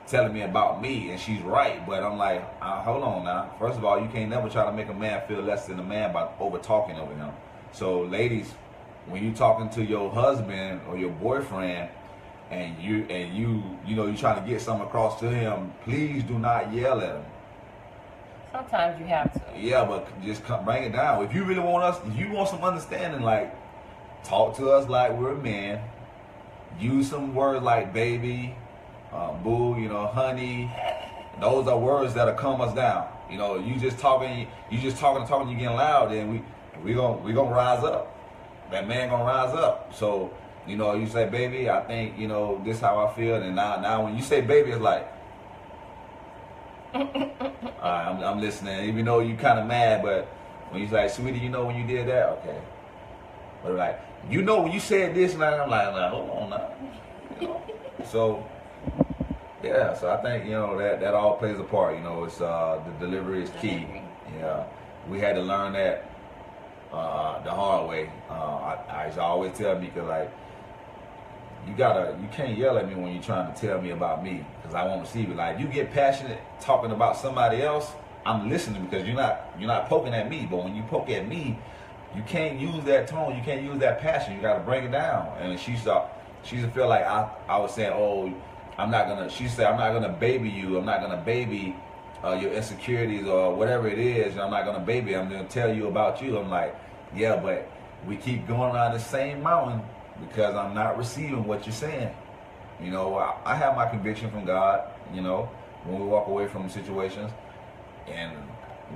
telling me about me, and she's right. But I'm like, hold on now. First of all, you can't never try to make a man feel less than a man by over talking over him. So ladies, when you talking to your husband or your boyfriend, and you're trying to get something across to him, please do not yell at him. Sometimes you have to. Yeah, but just bring it down. If you really want if you want some understanding, like, talk to us like we're men. Use some words like baby, boo, you know, honey. Those are words that'll calm us down. You know, you just talking, you getting loud, then we gonna rise up. That man gonna rise up. So, you know, you say, baby, I think, you know, this how I feel. And now when you say baby, it's like, all right, I'm listening. Even though you kind of mad, but when you say, sweetie, you know when you did that? Okay. But like, you know when you said this, and I'm like, hold on now. You know? So, yeah, so I think, you know, that all plays a part. You know, it's the delivery is key. Yeah, we had to learn that the hard way. I always tell Mika, like, you can't yell at me when you're trying to tell me about me, because I won't receive it. Like, you get passionate talking about somebody else, I'm listening, because you're not poking at me. But when you poke at me, you can't use that tone, you can't use that passion. You got to bring it down. And she used to feel like I was saying, oh, she said, I'm not gonna baby you. I'm not gonna baby your insecurities or whatever it is. I'm not gonna baby. I'm gonna tell you about you. I'm like, yeah, but we keep going around the same mountain because I'm not receiving what you're saying. You know, I have my conviction from God, you know, when we walk away from situations, and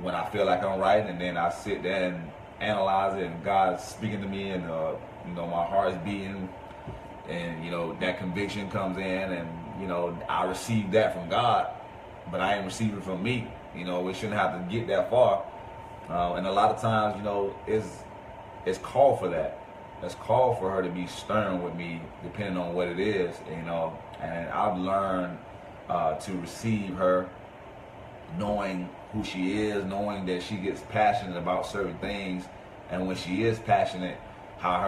when I feel like I'm right, and then I sit there and analyze it, and God's speaking to me, and you know, my heart's beating, and you know, that conviction comes in, and you know, I receive that from God, but I ain't receiving from me. You know, we shouldn't have to get that far. And a lot of times, you know, it's called for that. It's called for her to be stern with me, depending on what it is, you know. And I've learned to receive her, knowing who she is, knowing that she gets passionate about certain things, and when she is passionate, how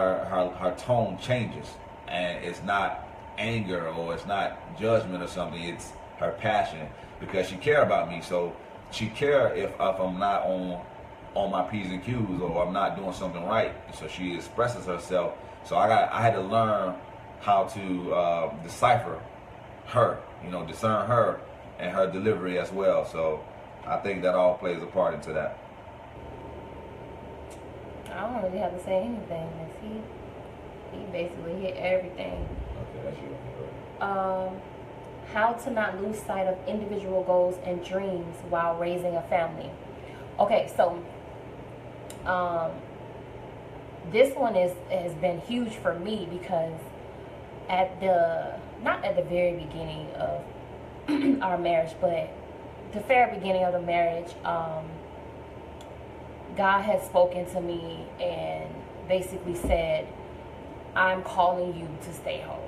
her tone changes, and it's not anger or it's not judgment or something. It's her passion, because she care about me. So she care if I'm not on my P's and Q's, or I'm not doing something right. So she expresses herself. So I had to learn how to decipher her, discern her and her delivery as well. So I think that all plays a part into that. I don't really have to say anything. He basically hit everything. Okay, that's you. How to not lose sight of individual goals and dreams while raising a family. Okay, so this one has been huge for me because not at the very beginning of our marriage, but the very beginning of the marriage, God had spoken to me and basically said, I'm calling you to stay home.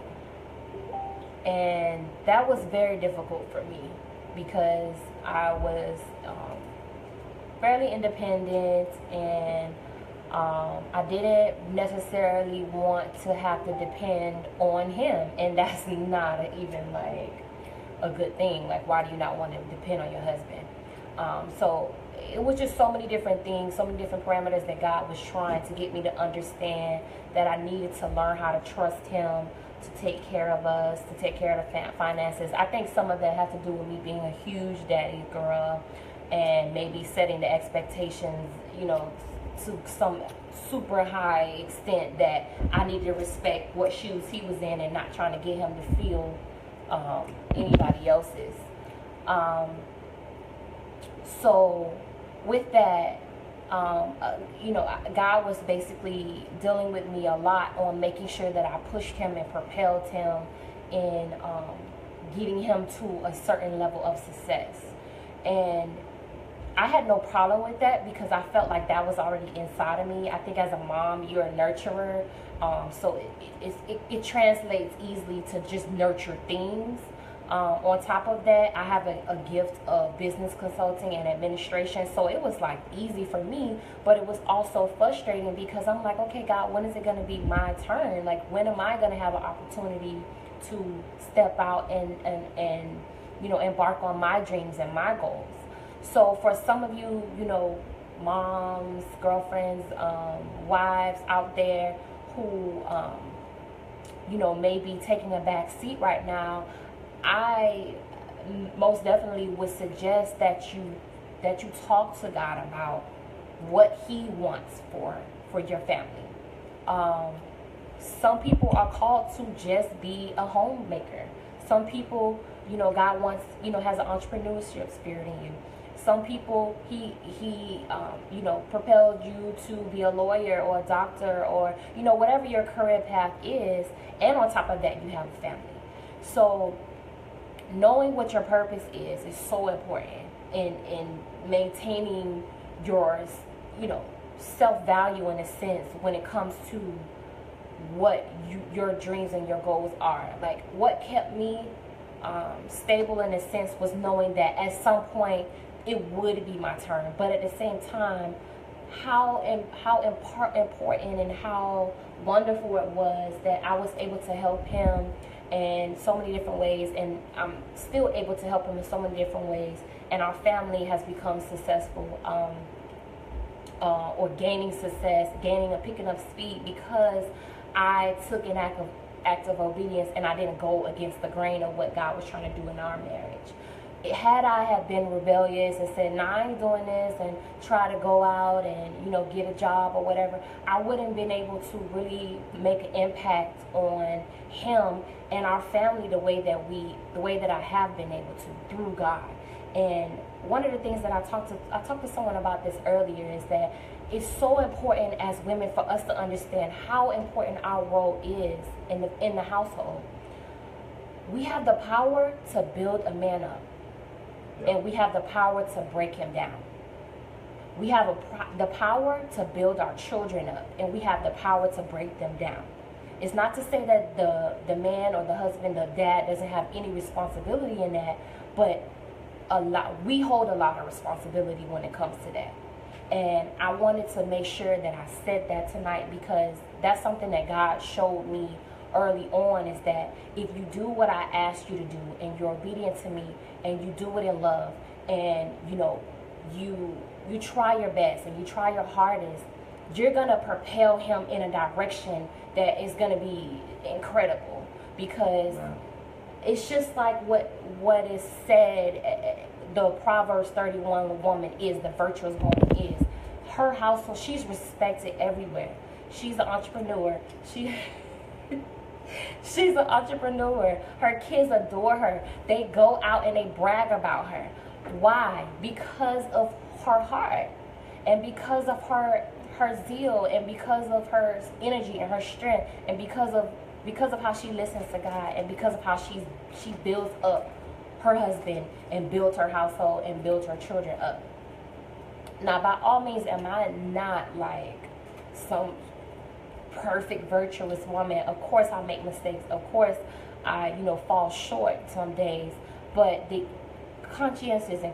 And that was very difficult for me because I was fairly independent, and I didn't necessarily want to have to depend on him, and that's not even like a good thing. Like, why do you not want to depend on your husband? So it was just so many different things, so many different parameters that God was trying to get me to understand that I needed to learn how to trust him to take care of us, to take care of the finances. I think some of that had to do with me being a huge daddy girl and maybe setting the expectations, to some super high extent that I needed to respect what shoes he was in and not trying to get him to feel anybody else's. So with that, God was basically dealing with me a lot on making sure that I pushed him and propelled him in getting him to a certain level of success. And I had no problem with that because I felt like that was already inside of me. I think as a mom, you're a nurturer, so it translates easily to just nurture things. On top of that, I have a gift of business consulting and administration, so it was like easy for me, but it was also frustrating because I'm like, okay, God, when is it going to be my turn? Like, when am I going to have an opportunity to step out and embark on my dreams and my goals? So for some of you, moms, girlfriends, wives out there who, may be taking a back seat right now, I most definitely would suggest that you talk to God about what he wants for your family. Some people are called to just be a homemaker. Some people, God wants, has an entrepreneurship spirit in you. Some people, he propelled you to be a lawyer or a doctor or, whatever your career path is. And on top of that, you have a family. So knowing what your purpose is so important in maintaining your, self-value in a sense when it comes to what your dreams and your goals are. Like, what kept me stable in a sense was knowing that at some point it would be my turn, but at the same time, how important and how wonderful it was that I was able to help him in so many different ways, and I'm still able to help him in so many different ways, and our family has become successful or gaining success, picking up speed because I took an act of obedience and I didn't go against the grain of what God was trying to do in our marriage. Had I have been rebellious and said, nah, I ain't doing this, and try to go out and, get a job or whatever, I wouldn't been able to really make an impact on him and our family the way that I have been able to through God. And one of the things that I talked to someone about this earlier is that it's so important as women for us to understand how important our role is in the household. We have the power to build a man up. And we have the power to break him down. We have the power to build our children up, and we have the power to break them down. It's not to say that the man or the husband, the dad, doesn't have any responsibility in that, but we hold a lot of responsibility when it comes to that. And I wanted to make sure that I said that tonight because that's something that God showed me early on, is that if you do what I asked you to do and you're obedient to me and you do it in love and you try your best and you try your hardest, you're gonna propel him in a direction that is gonna be incredible because it's just like what is said. The Proverbs 31 woman is the virtuous woman is. Her household, she's respected everywhere. She's an entrepreneur. She's an entrepreneur. Her kids adore her. They go out and they brag about her. Why? Because of her heart, and because of her zeal, and because of her energy and her strength, and because of how she listens to God, and because of how she builds up her husband and builds her household and builds her children up. Now, by all means, am I not like some perfect virtuous woman? Of course I make mistakes. Of course I fall short some days. But the conscientious and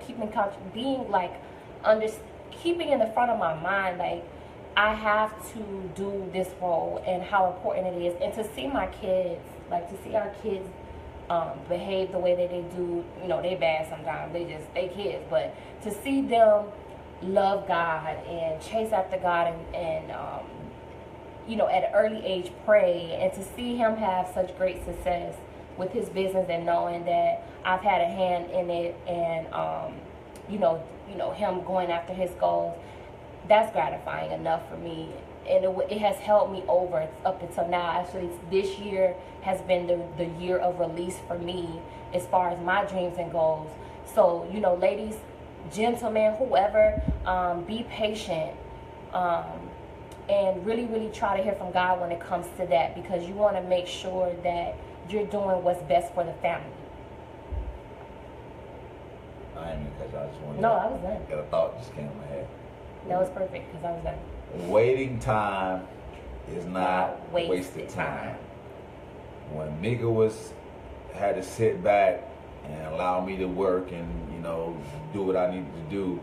being like keeping in the front of my mind, like, I have to do this role and how important it is. And to see my kids, like to see our kids behave the way that they do, they bad sometimes, they kids, but to see them love God and chase after God and at an early age pray, and to see him have such great success with his business, and knowing that I've had a hand in it, and him going after his goals, that's gratifying enough for me. And it has helped me over up until now. Actually, this year has been the year of release for me as far as my dreams and goals. So, ladies, gentlemen, whoever, be patient, and really, really try to hear from God when it comes to that, because you want to make sure that you're doing what's best for the family. I ain't because I just wanted. No, I was done. Got a thought just came in my head. That was perfect because I was done. Waiting time is not wasted time. When Mika had to sit back and allow me to work and do what I needed to do,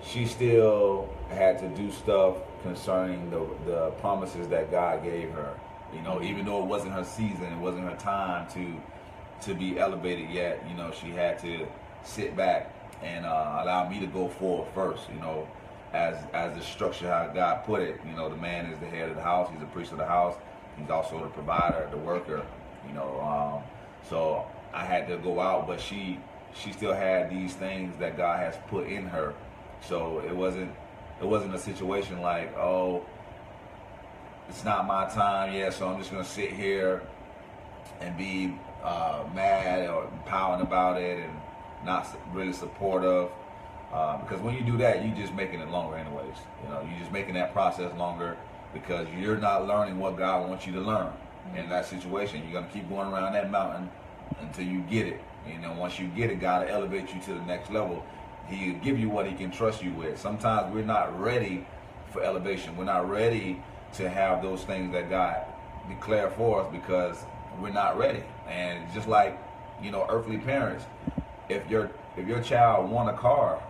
she still had to do stuff concerning the promises that God gave her. Even though it wasn't her season, it wasn't her time to be elevated yet. She had to sit back and allow me to go forward first. As the structure how God put it. The man is the head of the house. He's the priest of the house. He's also the provider, the worker. So I had to go out, but she still had these things that God has put in her. So it wasn't a situation like, oh, it's not my time yet, so I'm just gonna sit here and be mad or pouting about it and not really supportive. Because when you do that, you're just making it longer anyways. You're just making that process longer because you're not learning what God wants you to learn in that situation. You're gonna keep going around that mountain until you get it. Once you get it, God will elevate you to the next level. He'll give you what he can trust you with. Sometimes we're not ready for elevation. We're not ready to have those things that God declared for us because we're not ready. And just like, earthly parents, if your child want a car,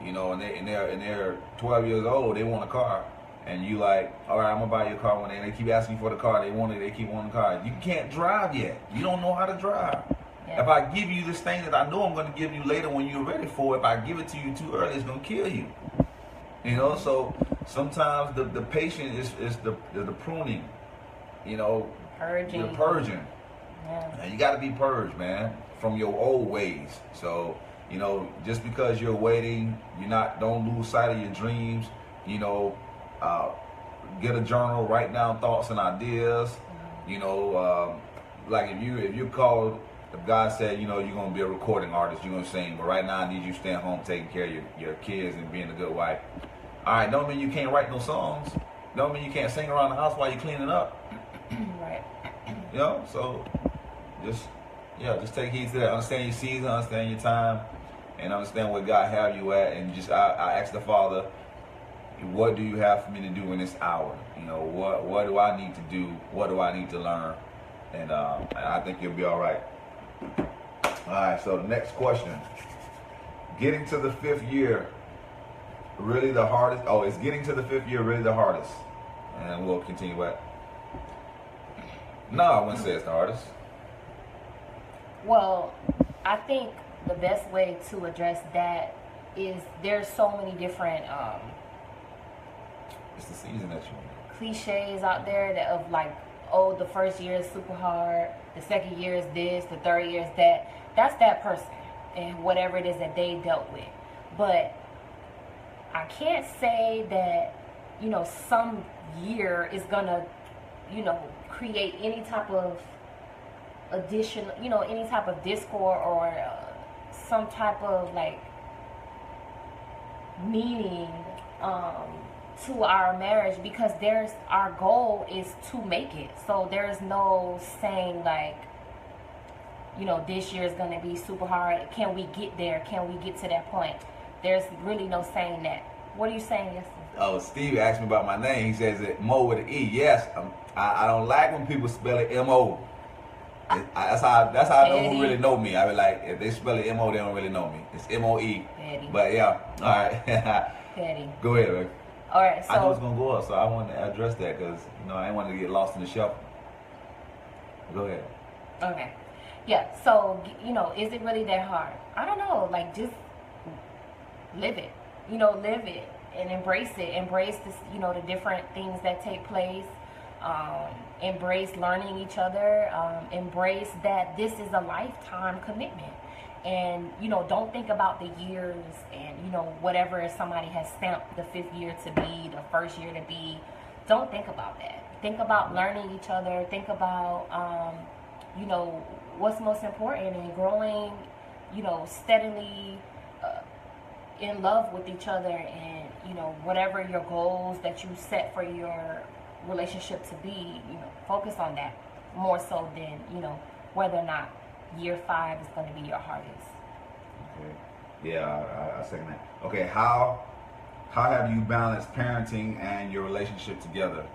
and they're 12 years old, they want a car, and you like, all right, I'm gonna buy you a car one day, and they keep asking for the car, they keep wanting the car. You can't drive yet. You don't know how to drive. Yeah. If I give you this thing that I know I'm gonna give you later when you're ready for it, if I give it to you too early, it's gonna kill you. So sometimes the patience is the pruning, purging. The purging. Yeah. And you got to be purged, man, from your old ways. So, just because you're waiting, don't lose sight of your dreams. Get a journal, write down thoughts and ideas. Like if you're called, if God said, you're going to be a recording artist, you're going to sing, but right now I need you staying home taking care of your kids and being a good wife. All right, don't mean you can't write no songs. Don't mean you can't sing around the house while you're cleaning up. Right. So just take heed to that. Understand your season, understand your time, and understand where God have you at. And I ask the Father, what do you have for me to do in this hour? What do I need to do? What do I need to learn? And I think you'll be all right. All right, so the next question. Getting to the 5th year, really the hardest? Oh, is getting to the 5th year really the hardest? And we'll continue with. No, I wouldn't say it's the hardest. Well, I think the best way to address that is there's so many different it's the season that you're in. cliches out there that of like oh, the first year is super hard, the second year is this, the third year is that. That's that person and whatever it is that they dealt with. But I can't say that, some year is gonna, create any type of addition, any type of discord or some type of like meaning to our marriage, because our goal is to make it. So there's no saying like, this year is going to be super hard. Can we get there? Can we get to that point? There's really no saying that. What are you saying, Justin? Oh, Steve asked me about my name. He says it Mo with an E. Yes, I don't like when people spell it M-O. That's how I know who really know me. I be like, if they spell it M-O, they don't really know me. It's M-O-E. Petty. But yeah, all right. Petty. Go ahead, man. All right, so I know it's gonna go up, so I wanted to address that because I didn't want to get lost in the shuffle. Go ahead. Okay. Yeah. So is it really that hard? I don't know. Like, just live it. Live it and embrace it. Embrace this. The different things that take place. Embrace learning each other. Embrace that this is a lifetime commitment. And, don't think about the years and, whatever somebody has stamped the 5th year to be, the 1st year to be. Don't think about that. Think about learning each other. Think about, what's most important, and growing, steadily in love with each other, and, whatever your goals that you set for your relationship to be, focus on that more so than, whether or not year 5 is going to be your hardest. Okay. Yeah, I second that. Okay, how have you balanced parenting and your relationship together?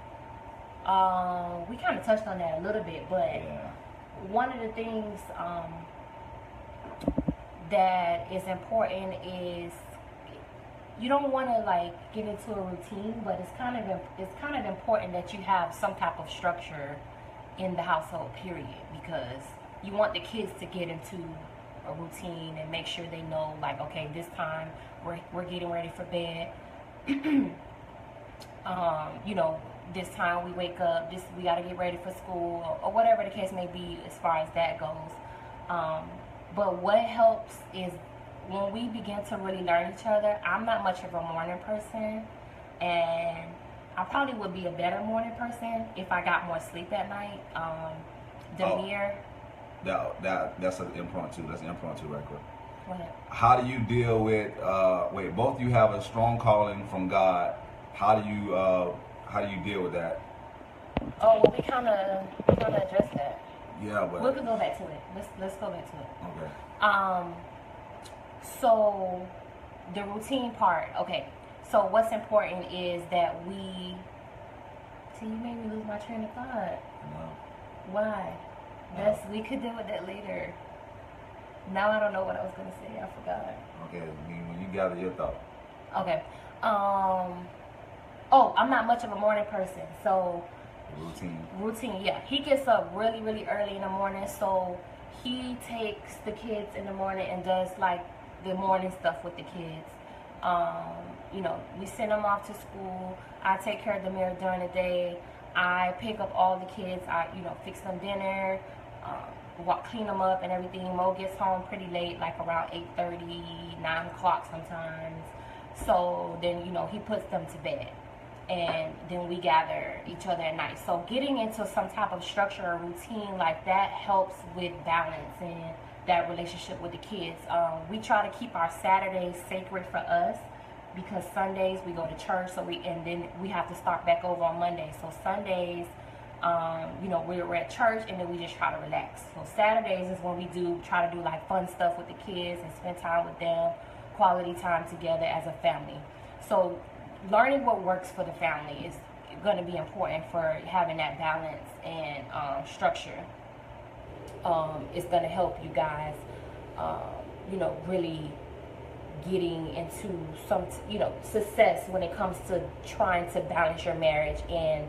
We kind of touched on that a little bit, but yeah. One of the things that is important is you don't want to like get into a routine, but it's kind of important that you have some type of structure in the household, period, because you want the kids to get into a routine and make sure they know, like, okay, this time we're getting ready for bed. This time we wake up, we got to get ready for school, or whatever the case may be as far as that goes. But what helps is when we begin to really learn each other. I'm not much of a morning person, and I probably would be a better morning person if I got more sleep at night. Demir. That's an impromptu. That's an impromptu record. What? How do you deal with? Both of you have a strong calling from God. How do you deal with that? Oh, well, we kind of addressed that. Yeah, but we can go back to it. Let's go back to it. Okay. So the routine part. Okay. So what's important is that we. See, you made me lose my train of thought. No. Why? We could deal with that later. Now I don't know what I was gonna say. I forgot. Okay, when you gather your thought. Okay. Oh, I'm not much of a morning person, so. Routine, yeah. He gets up really, really early in the morning, so he takes the kids in the morning and does like the morning stuff with the kids. We send them off to school. I take care of the mirror during the day. I pick up all the kids. I, fix them dinner, clean them up and everything. Mo gets home pretty late, like around 8:30, 9 o'clock sometimes. So then, he puts them to bed. And then we gather each other at night. So getting into some type of structure or routine like that helps with balance and that relationship with the kids. We try to keep our Saturdays sacred for us, because Sundays we go to church, and then we have to start back over on Monday. So Sundays, we're at church, and then we just try to relax. So Saturdays is when we try to do like fun stuff with the kids and spend time with them, quality time together as a family. So learning what works for the family is going to be important for having that balance and structure. It's going to help you guys, really getting into some, success when it comes to trying to balance your marriage and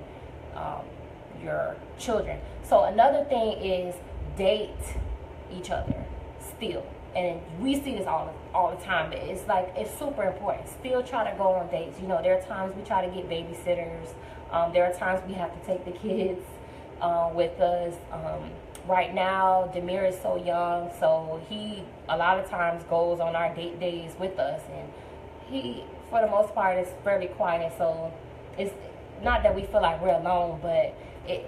your children. So another thing is date each other still. And we see this all the time. It's super important. Still try to go on dates. There are times we try to get babysitters. There are times we have to take the kids with us. Right now, Demir is so young, so he a lot of times goes on our date days with us, and he, for the most part, is fairly quiet. So it's not that we feel like we're alone, but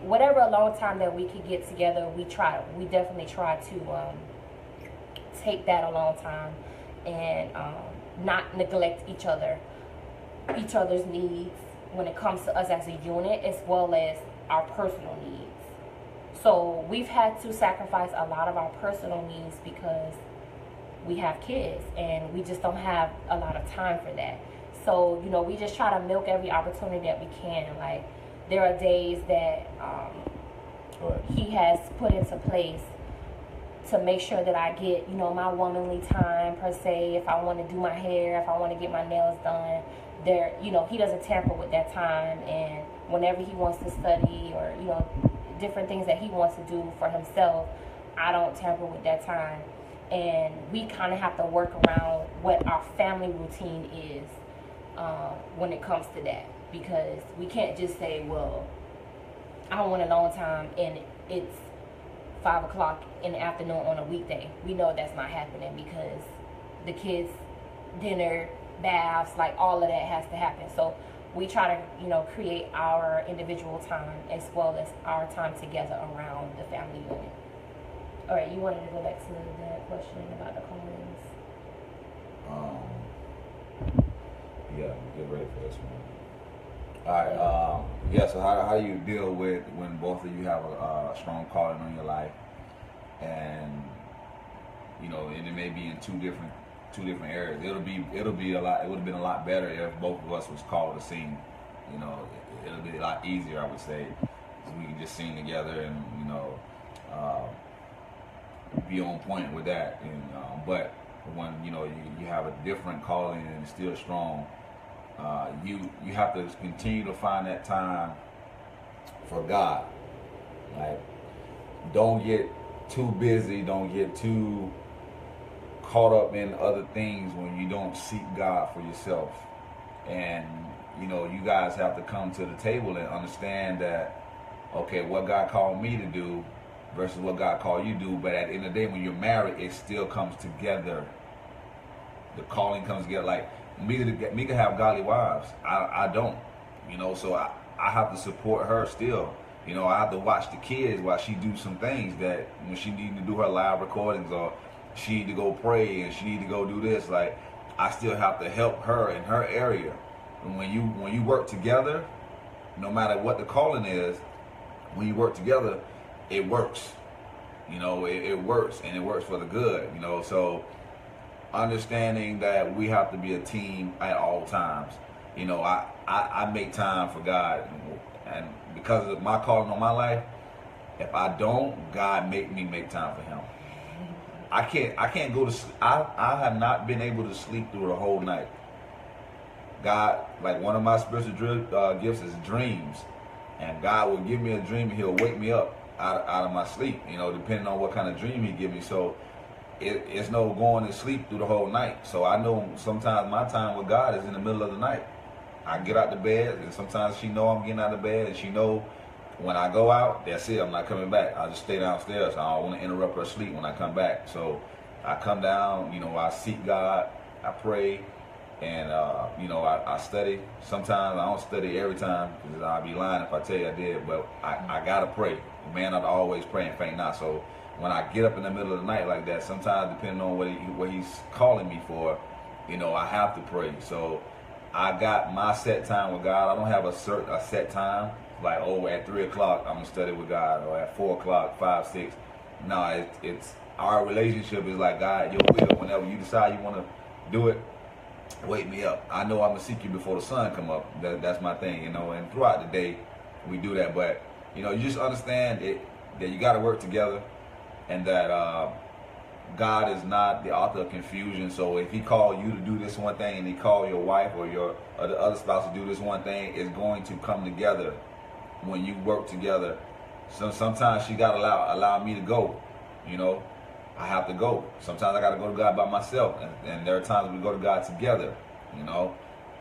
whatever alone time that we could get together, we definitely try to take that alone time and not neglect each other's needs when it comes to us as a unit, as well as our personal needs. So we've had to sacrifice a lot of our personal needs because we have kids and we just don't have a lot of time for that. So, we just try to milk every opportunity that we can. Like, there are days that he has put into place to make sure that I get, my womanly time, per se. If I want to do my hair, if I want to get my nails done, he doesn't tamper with that time. And whenever he wants to study or, different things that he wants to do for himself, I don't tamper with that time. And we kind of have to work around what our family routine is when it comes to that, because we can't just say, well, I want a long time and it's 5 o'clock in the afternoon on a weekday. We know that's not happening because the kids' dinner, baths, like all of that has to happen. So we try to, create our individual time as well as our time together around the family unit. All right, you wanted to go back to the question about the callings. Yeah, get ready for this one. All right. Yeah. So how do you deal with when both of you have a strong calling on your life, and and it may be in two different areas. It'll be a lot. It would have been a lot better if both of us was called to sing. It'll be a lot easier, I would say, so we can just sing together and be on point with that. And but when you have a different calling and it's still strong, you have to continue to find that time for God. Like, don't get too busy. Don't get too caught up in other things when you don't seek God for yourself. And you guys have to come to the table and understand that, okay, what God called me to do versus what God called you to do. But at the end of the day, when you're married, it still comes together. The calling comes together. Like, me can have godly wives. I don't. So I have to support her still. I have to watch the kids while she do some things that when she need to do her live recordings, or she need to go pray and she need to go do this. Like, I still have to help her in her area. And when you work together, no matter what the calling is, when you work together, it works. It works, and it works for the good. So understanding that we have to be a team at all times. I make time for God, and because of my calling on my life, if I don't, God make me make time for Him. I can't go to sleep. I have not been able to sleep through the whole night. God, like, one of my spiritual gifts is dreams, and God will give me a dream and He'll wake me up out of my sleep, depending on what kind of dream He give me. So it's no going to sleep through the whole night. So I know sometimes my time with God is in the middle of the night. I get out the bed, and sometimes she know I'm getting out of bed, and she know when I go out, that's it, I'm not coming back. I'll just stay downstairs. I don't want to interrupt her sleep when I come back. So I come down, I seek God, I pray, and I study. Sometimes I don't study every time, because I'd be lying if I tell you I did, but I gotta pray. Man, I'd always pray and faint not. So when I get up in the middle of the night like that, sometimes depending on what He's calling me for, I have to pray. So I got my set time with God. I don't have a set time, like, at 3 o'clock I'm gonna study with God, or at 4 o'clock, 5, 6. No, it's our relationship is like, God, your will. Whenever you decide you want to do it, wake me up. I know I'm gonna seek you before the sun come up. That's my thing, and throughout the day we do that. But you just understand that you got to work together, and that God is not the author of confusion. So if He called you to do this one thing, and He called your wife or the other spouse to do this one thing, it's going to come together when you work together. So sometimes she got to allow me to go. I have to go. Sometimes I got to go to God by myself, and there are times we go to God together.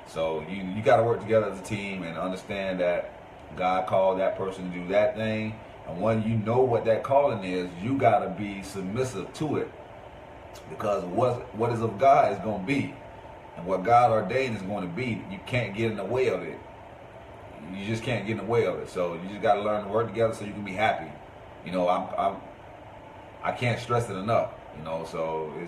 So you got to work together as a team and understand that God called that person to do that thing, And when you know what that calling is, you got to be submissive to it. Because what is of God is going to be. And what God ordained is going to be. You can't get in the way of it. You just can't get in the way of it. So you just got to learn to work together so you can be happy. You know, I can't stress it enough. You know, so you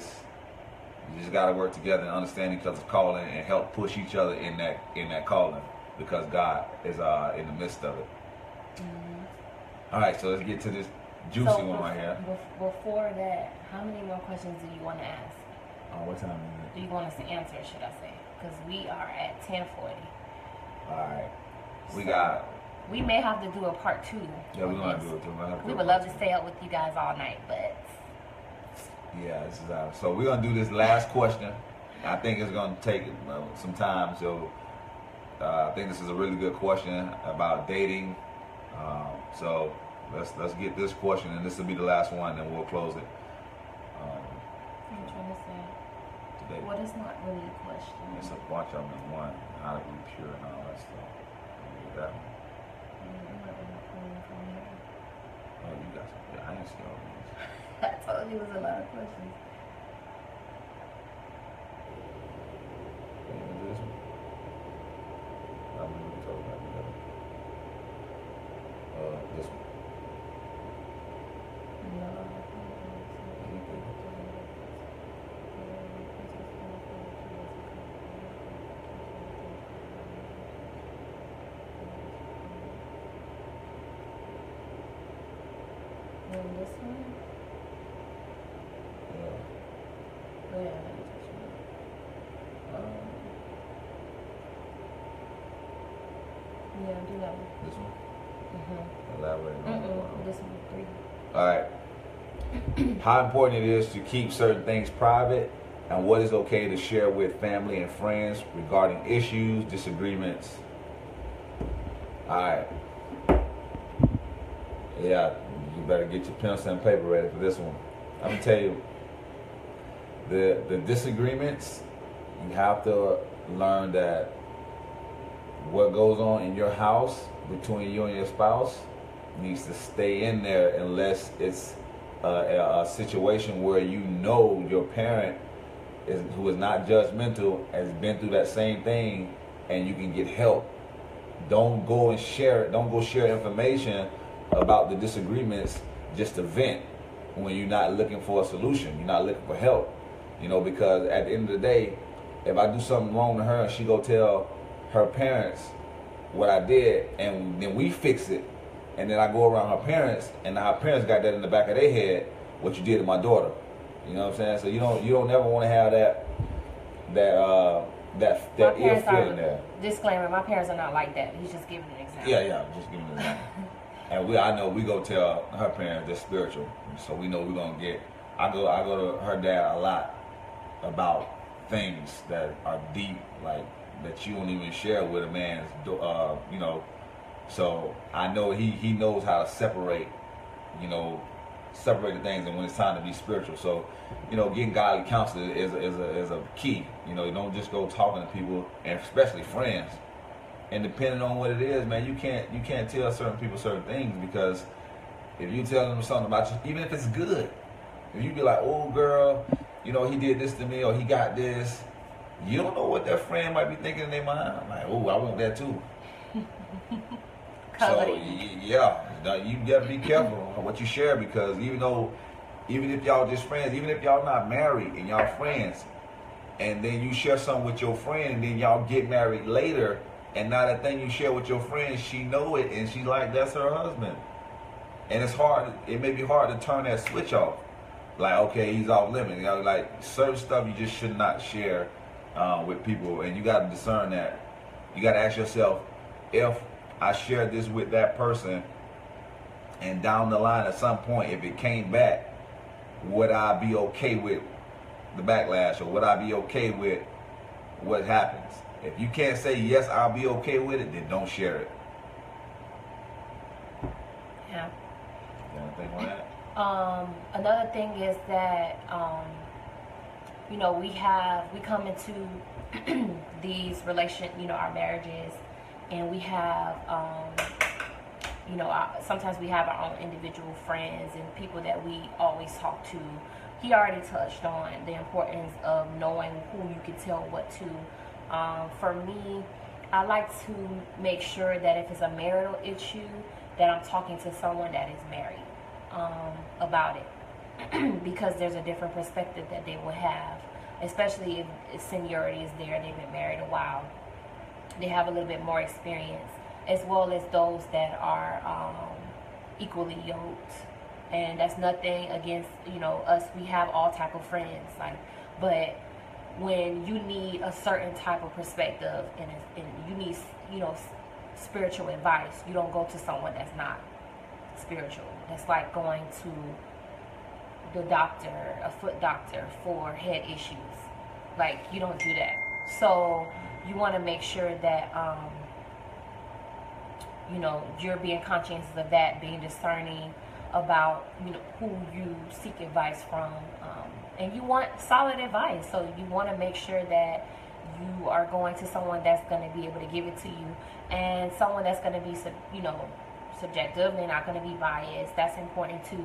just got to work together and understand each other's calling and help push each other in that calling, because God is in the midst of it. Mm-hmm. All right, so let's get to this juicy one right here. Before that, how many more questions do you want to ask? What time is it? Do you want us to answer, should I say? Because we are at 10:40. All right. We may have to do a part 2. Yeah, we're going to do it too. We would love to stay up with you guys all night, but... Yeah, this is so we're going to do this last question. I think it's going to take some time, so I think this is a really good question about dating. So let's get this question, and this will be the last one, and we'll close it. I'm trying to say, today. What is not really a question? It's a bunch of them in one. How to be pure and all that stuff. That one. Oh, you got some. Yeah, I didn't see all these. I told you it was a lot of questions. This one. I don't know what you're talking about. This one. No. And this one? Yeah. Yeah. Yeah, do that one. This one? Mm-hmm. Elaborate on that one. This one, 3. Alright. How important it is to keep certain things private, and what is okay to share with family and friends regarding issues, disagreements. Alright. Yeah, you better get your pencil and paper ready for this one. I'm gonna tell you, the disagreements, you have to learn that what goes on in your house between you and your spouse needs to stay in there unless it's a situation where you know your parent who is not judgmental has been through that same thing and you can get help. Don't go and share it. Don't go share information about the disagreements just to vent when you're not looking for a solution. You're not looking for help. You know, because at the end of the day, if I do something wrong to her and she go tell her parents what I did, and then we fix it, and then I go around her parents, and her parents got that in the back of their head, what you did to my daughter. You know what I'm saying? So you don't never want to have that ill feeling there. Disclaimer: my parents are not like that. He's just giving an example. Yeah, just giving an example. And I know we go tell her parents they're spiritual, so we know we're gonna get. I go to her dad a lot about things that are deep, like that you don't even share with a man's, you know. So I know he knows how to separate, separate the things, and when it's time to be spiritual. So, getting godly counsel is a key. You don't just go talking to people, and especially friends. And depending on what it is, man, you can't tell certain people certain things, because if you tell them something about you, even if it's good, if you be like, oh girl, he did this to me, or he got this, you don't know what that friend might be thinking in their mind. I'm like, oh, I want that too. So yeah, you gotta be careful what you share, because even if y'all just friends, even if y'all not married and y'all friends, and then you share something with your friend, and then y'all get married later, and now that thing you share with your friend, she know it, and she's like, that's her husband. And it's hard. It may be hard to turn that switch off. Like, okay, he's off limit. Like certain stuff you just should not share with people, and you got to discern that. You got to ask yourself, if I shared this with that person, and down the line at some point, if it came back, would I be okay with the backlash, or would I be okay with what happens? If you can't say yes, I'll be okay with it, then don't share it. Yeah. You know anything on that? Another thing is that we come into these our marriages, and we have You know, sometimes we have our own individual friends and people that we always talk to. He already touched on the importance of knowing who you can tell what to. For me, I like to make sure that if it's a marital issue, that I'm talking to someone that is married about it, because there's a different perspective that they will have, especially if seniority is there, they've been married a while. They have a little bit more experience, as well as those that are equally yoked. And that's nothing against, you know, us. We have all type of friends, like, but when you need a certain type of perspective and you need, you know, spiritual advice, you don't go to someone that's not spiritual. That's like going to the doctor, a foot doctor, for head issues. Like, you don't do that. So you want to make sure that you know, you're being conscientious of that, being discerning about, you know, who you seek advice from, and you want solid advice. So you want to make sure that you are going to someone that's going to be able to give it to you, and someone that's going to be, you know, subjective. They're not going to be biased. That's important too.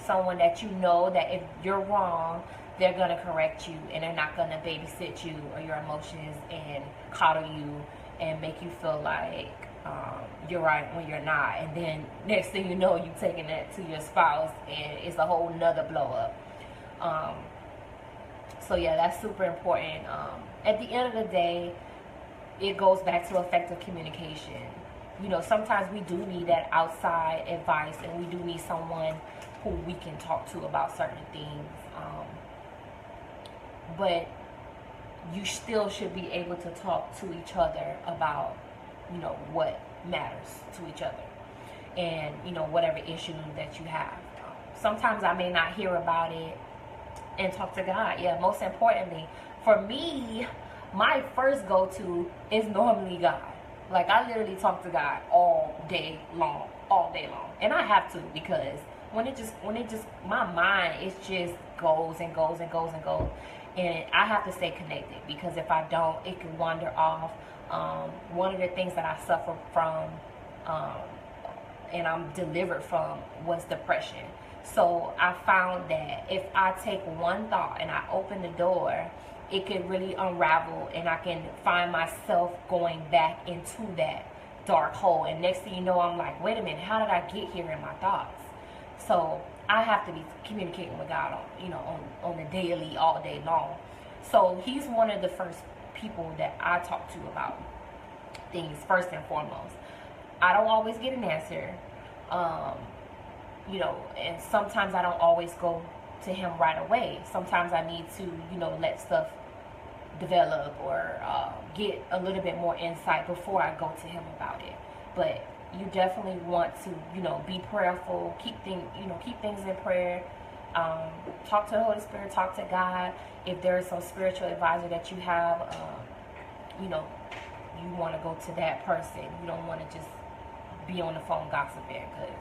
Someone that you know that if you're wrong, they're going to correct you, and they're not going to babysit you or your emotions and coddle you and make you feel like you're right when you're not. And then next thing you know, you're taking that to your spouse, and it's a whole nother blow up. So yeah, that's super important. At the end of the day, it goes back to effective communication. You know, sometimes we do need that outside advice, and we do need someone who we can talk to about certain things. But you still should be able to talk to each other about, you know, what matters to each other, and, you know, whatever issue that you have. Sometimes I may not hear about it and talk to God. Yeah, most importantly, for me, my first go-to is normally God. Like, I literally talk to God all day long, and I have to, because when it just my mind, it just goes and goes and goes and goes, and I have to stay connected, because if I don't, it can wander off. One of the things that I suffer from, and I'm delivered from, was depression. So I found that if I take one thought and I open the door, it can really unravel, and I can find myself going back into that dark hole. And next thing you know, I'm like, wait a minute, how did I get here in my thoughts? So I have to be communicating with God on, you know, on the daily, all day long. So he's one of the first people that I talk to about things, first and foremost. I don't always get an answer, you know, and sometimes I don't always go to him right away. Sometimes I need to, you know, let stuff develop, or get a little bit more insight before I go to him about it. But you definitely want to, you know, be prayerful, keep things in prayer. Talk to the Holy Spirit, talk to God. If there is some spiritual advisor that you have, you know, you want to go to that person. You don't want to just be on the phone gossiping, because,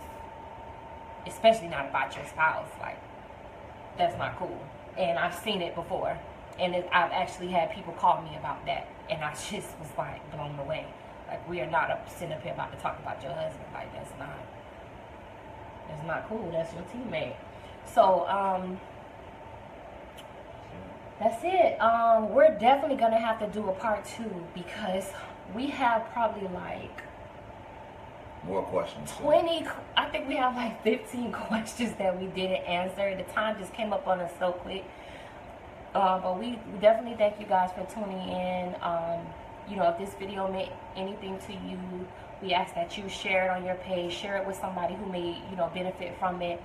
especially not about your spouse, like, that's not cool. And I've seen it before, and I've actually had people call me about that, and I just was like blown away. Like, we are not sitting up here about to talk about your husband. Like, that's not cool. That's your teammate. So that's it. We're definitely gonna have to do a part 2, because we have probably like more questions. 20. I think we have like 15 questions that we didn't answer. The time just came up on us so quick. But we definitely thank you guys for tuning in. You know, if this video meant anything to you, we ask that you share it on your page, share it with somebody who may, you know, benefit from it.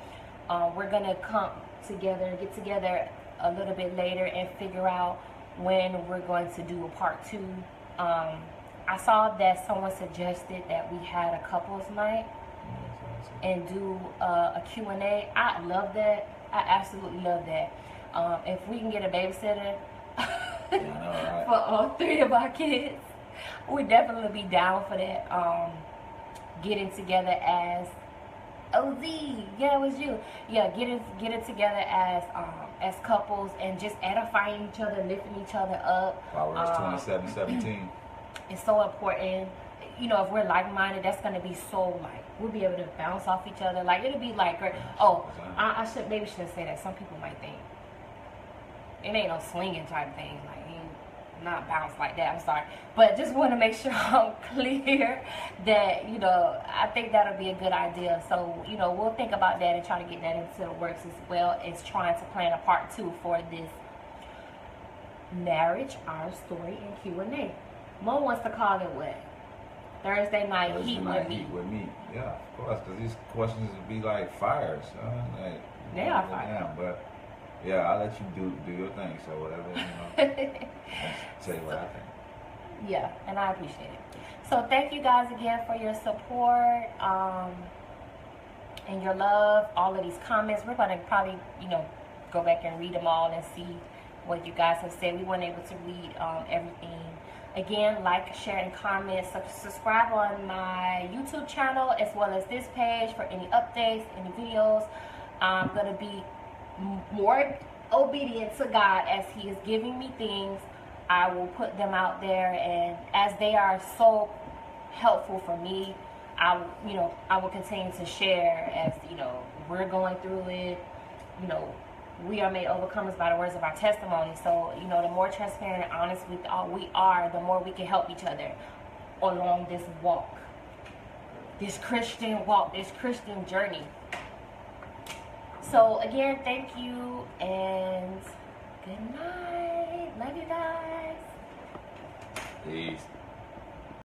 We're gonna get together a little bit later and figure out when we're going to do a part 2. I saw that someone suggested that we had a couples night and do a Q&A. I love that. I absolutely love that. If we can get a babysitter for all 3 of our kids, we'd definitely be down for that. Getting together as OZ, yeah, it was you. Yeah, get it together as couples, and just edifying each other, lifting each other up. Proverbs 27:17. It's so important. you know, if we're like-minded, that's going to be so, like, we'll be able to bounce off each other. Like, it'll be like, oh, I shouldn't say that. Some people might think it ain't no swinging type thing. Like, he not bounce like that. I'm sorry. But just want to make sure I'm clear that, you know, I think that'll be a good idea. So, you know, we'll think about that and try to get that into the works, as well as trying to plan a part 2 for this marriage, our story, and Q&A. Mo wants to call it what? Thursday night heat with me. Yeah, of course, because these questions would be like fire, son. Like, they are fire. Damn, but yeah, I'll let you do your thing. So whatever, you know. I'll tell you what I think. Yeah, and I appreciate it. So thank you guys again for your support and your love. All of these comments, we're gonna probably, you know, go back and read them all and see what you guys have said. We weren't able to read everything. Again, like, share, and comment. Subscribe on my YouTube channel as well as this page for any updates, any videos. I'm going to be more obedient to God as He is giving me things. I will put them out there, and as they are so helpful for me, I will continue to share as, you know, we're going through it. You know, we are made overcomers by the words of our testimony. So, you know, the more transparent and honest we are, the more we can help each other along this walk, this Christian walk, this Christian journey. So, again, thank you, and good night. Love you guys. Peace.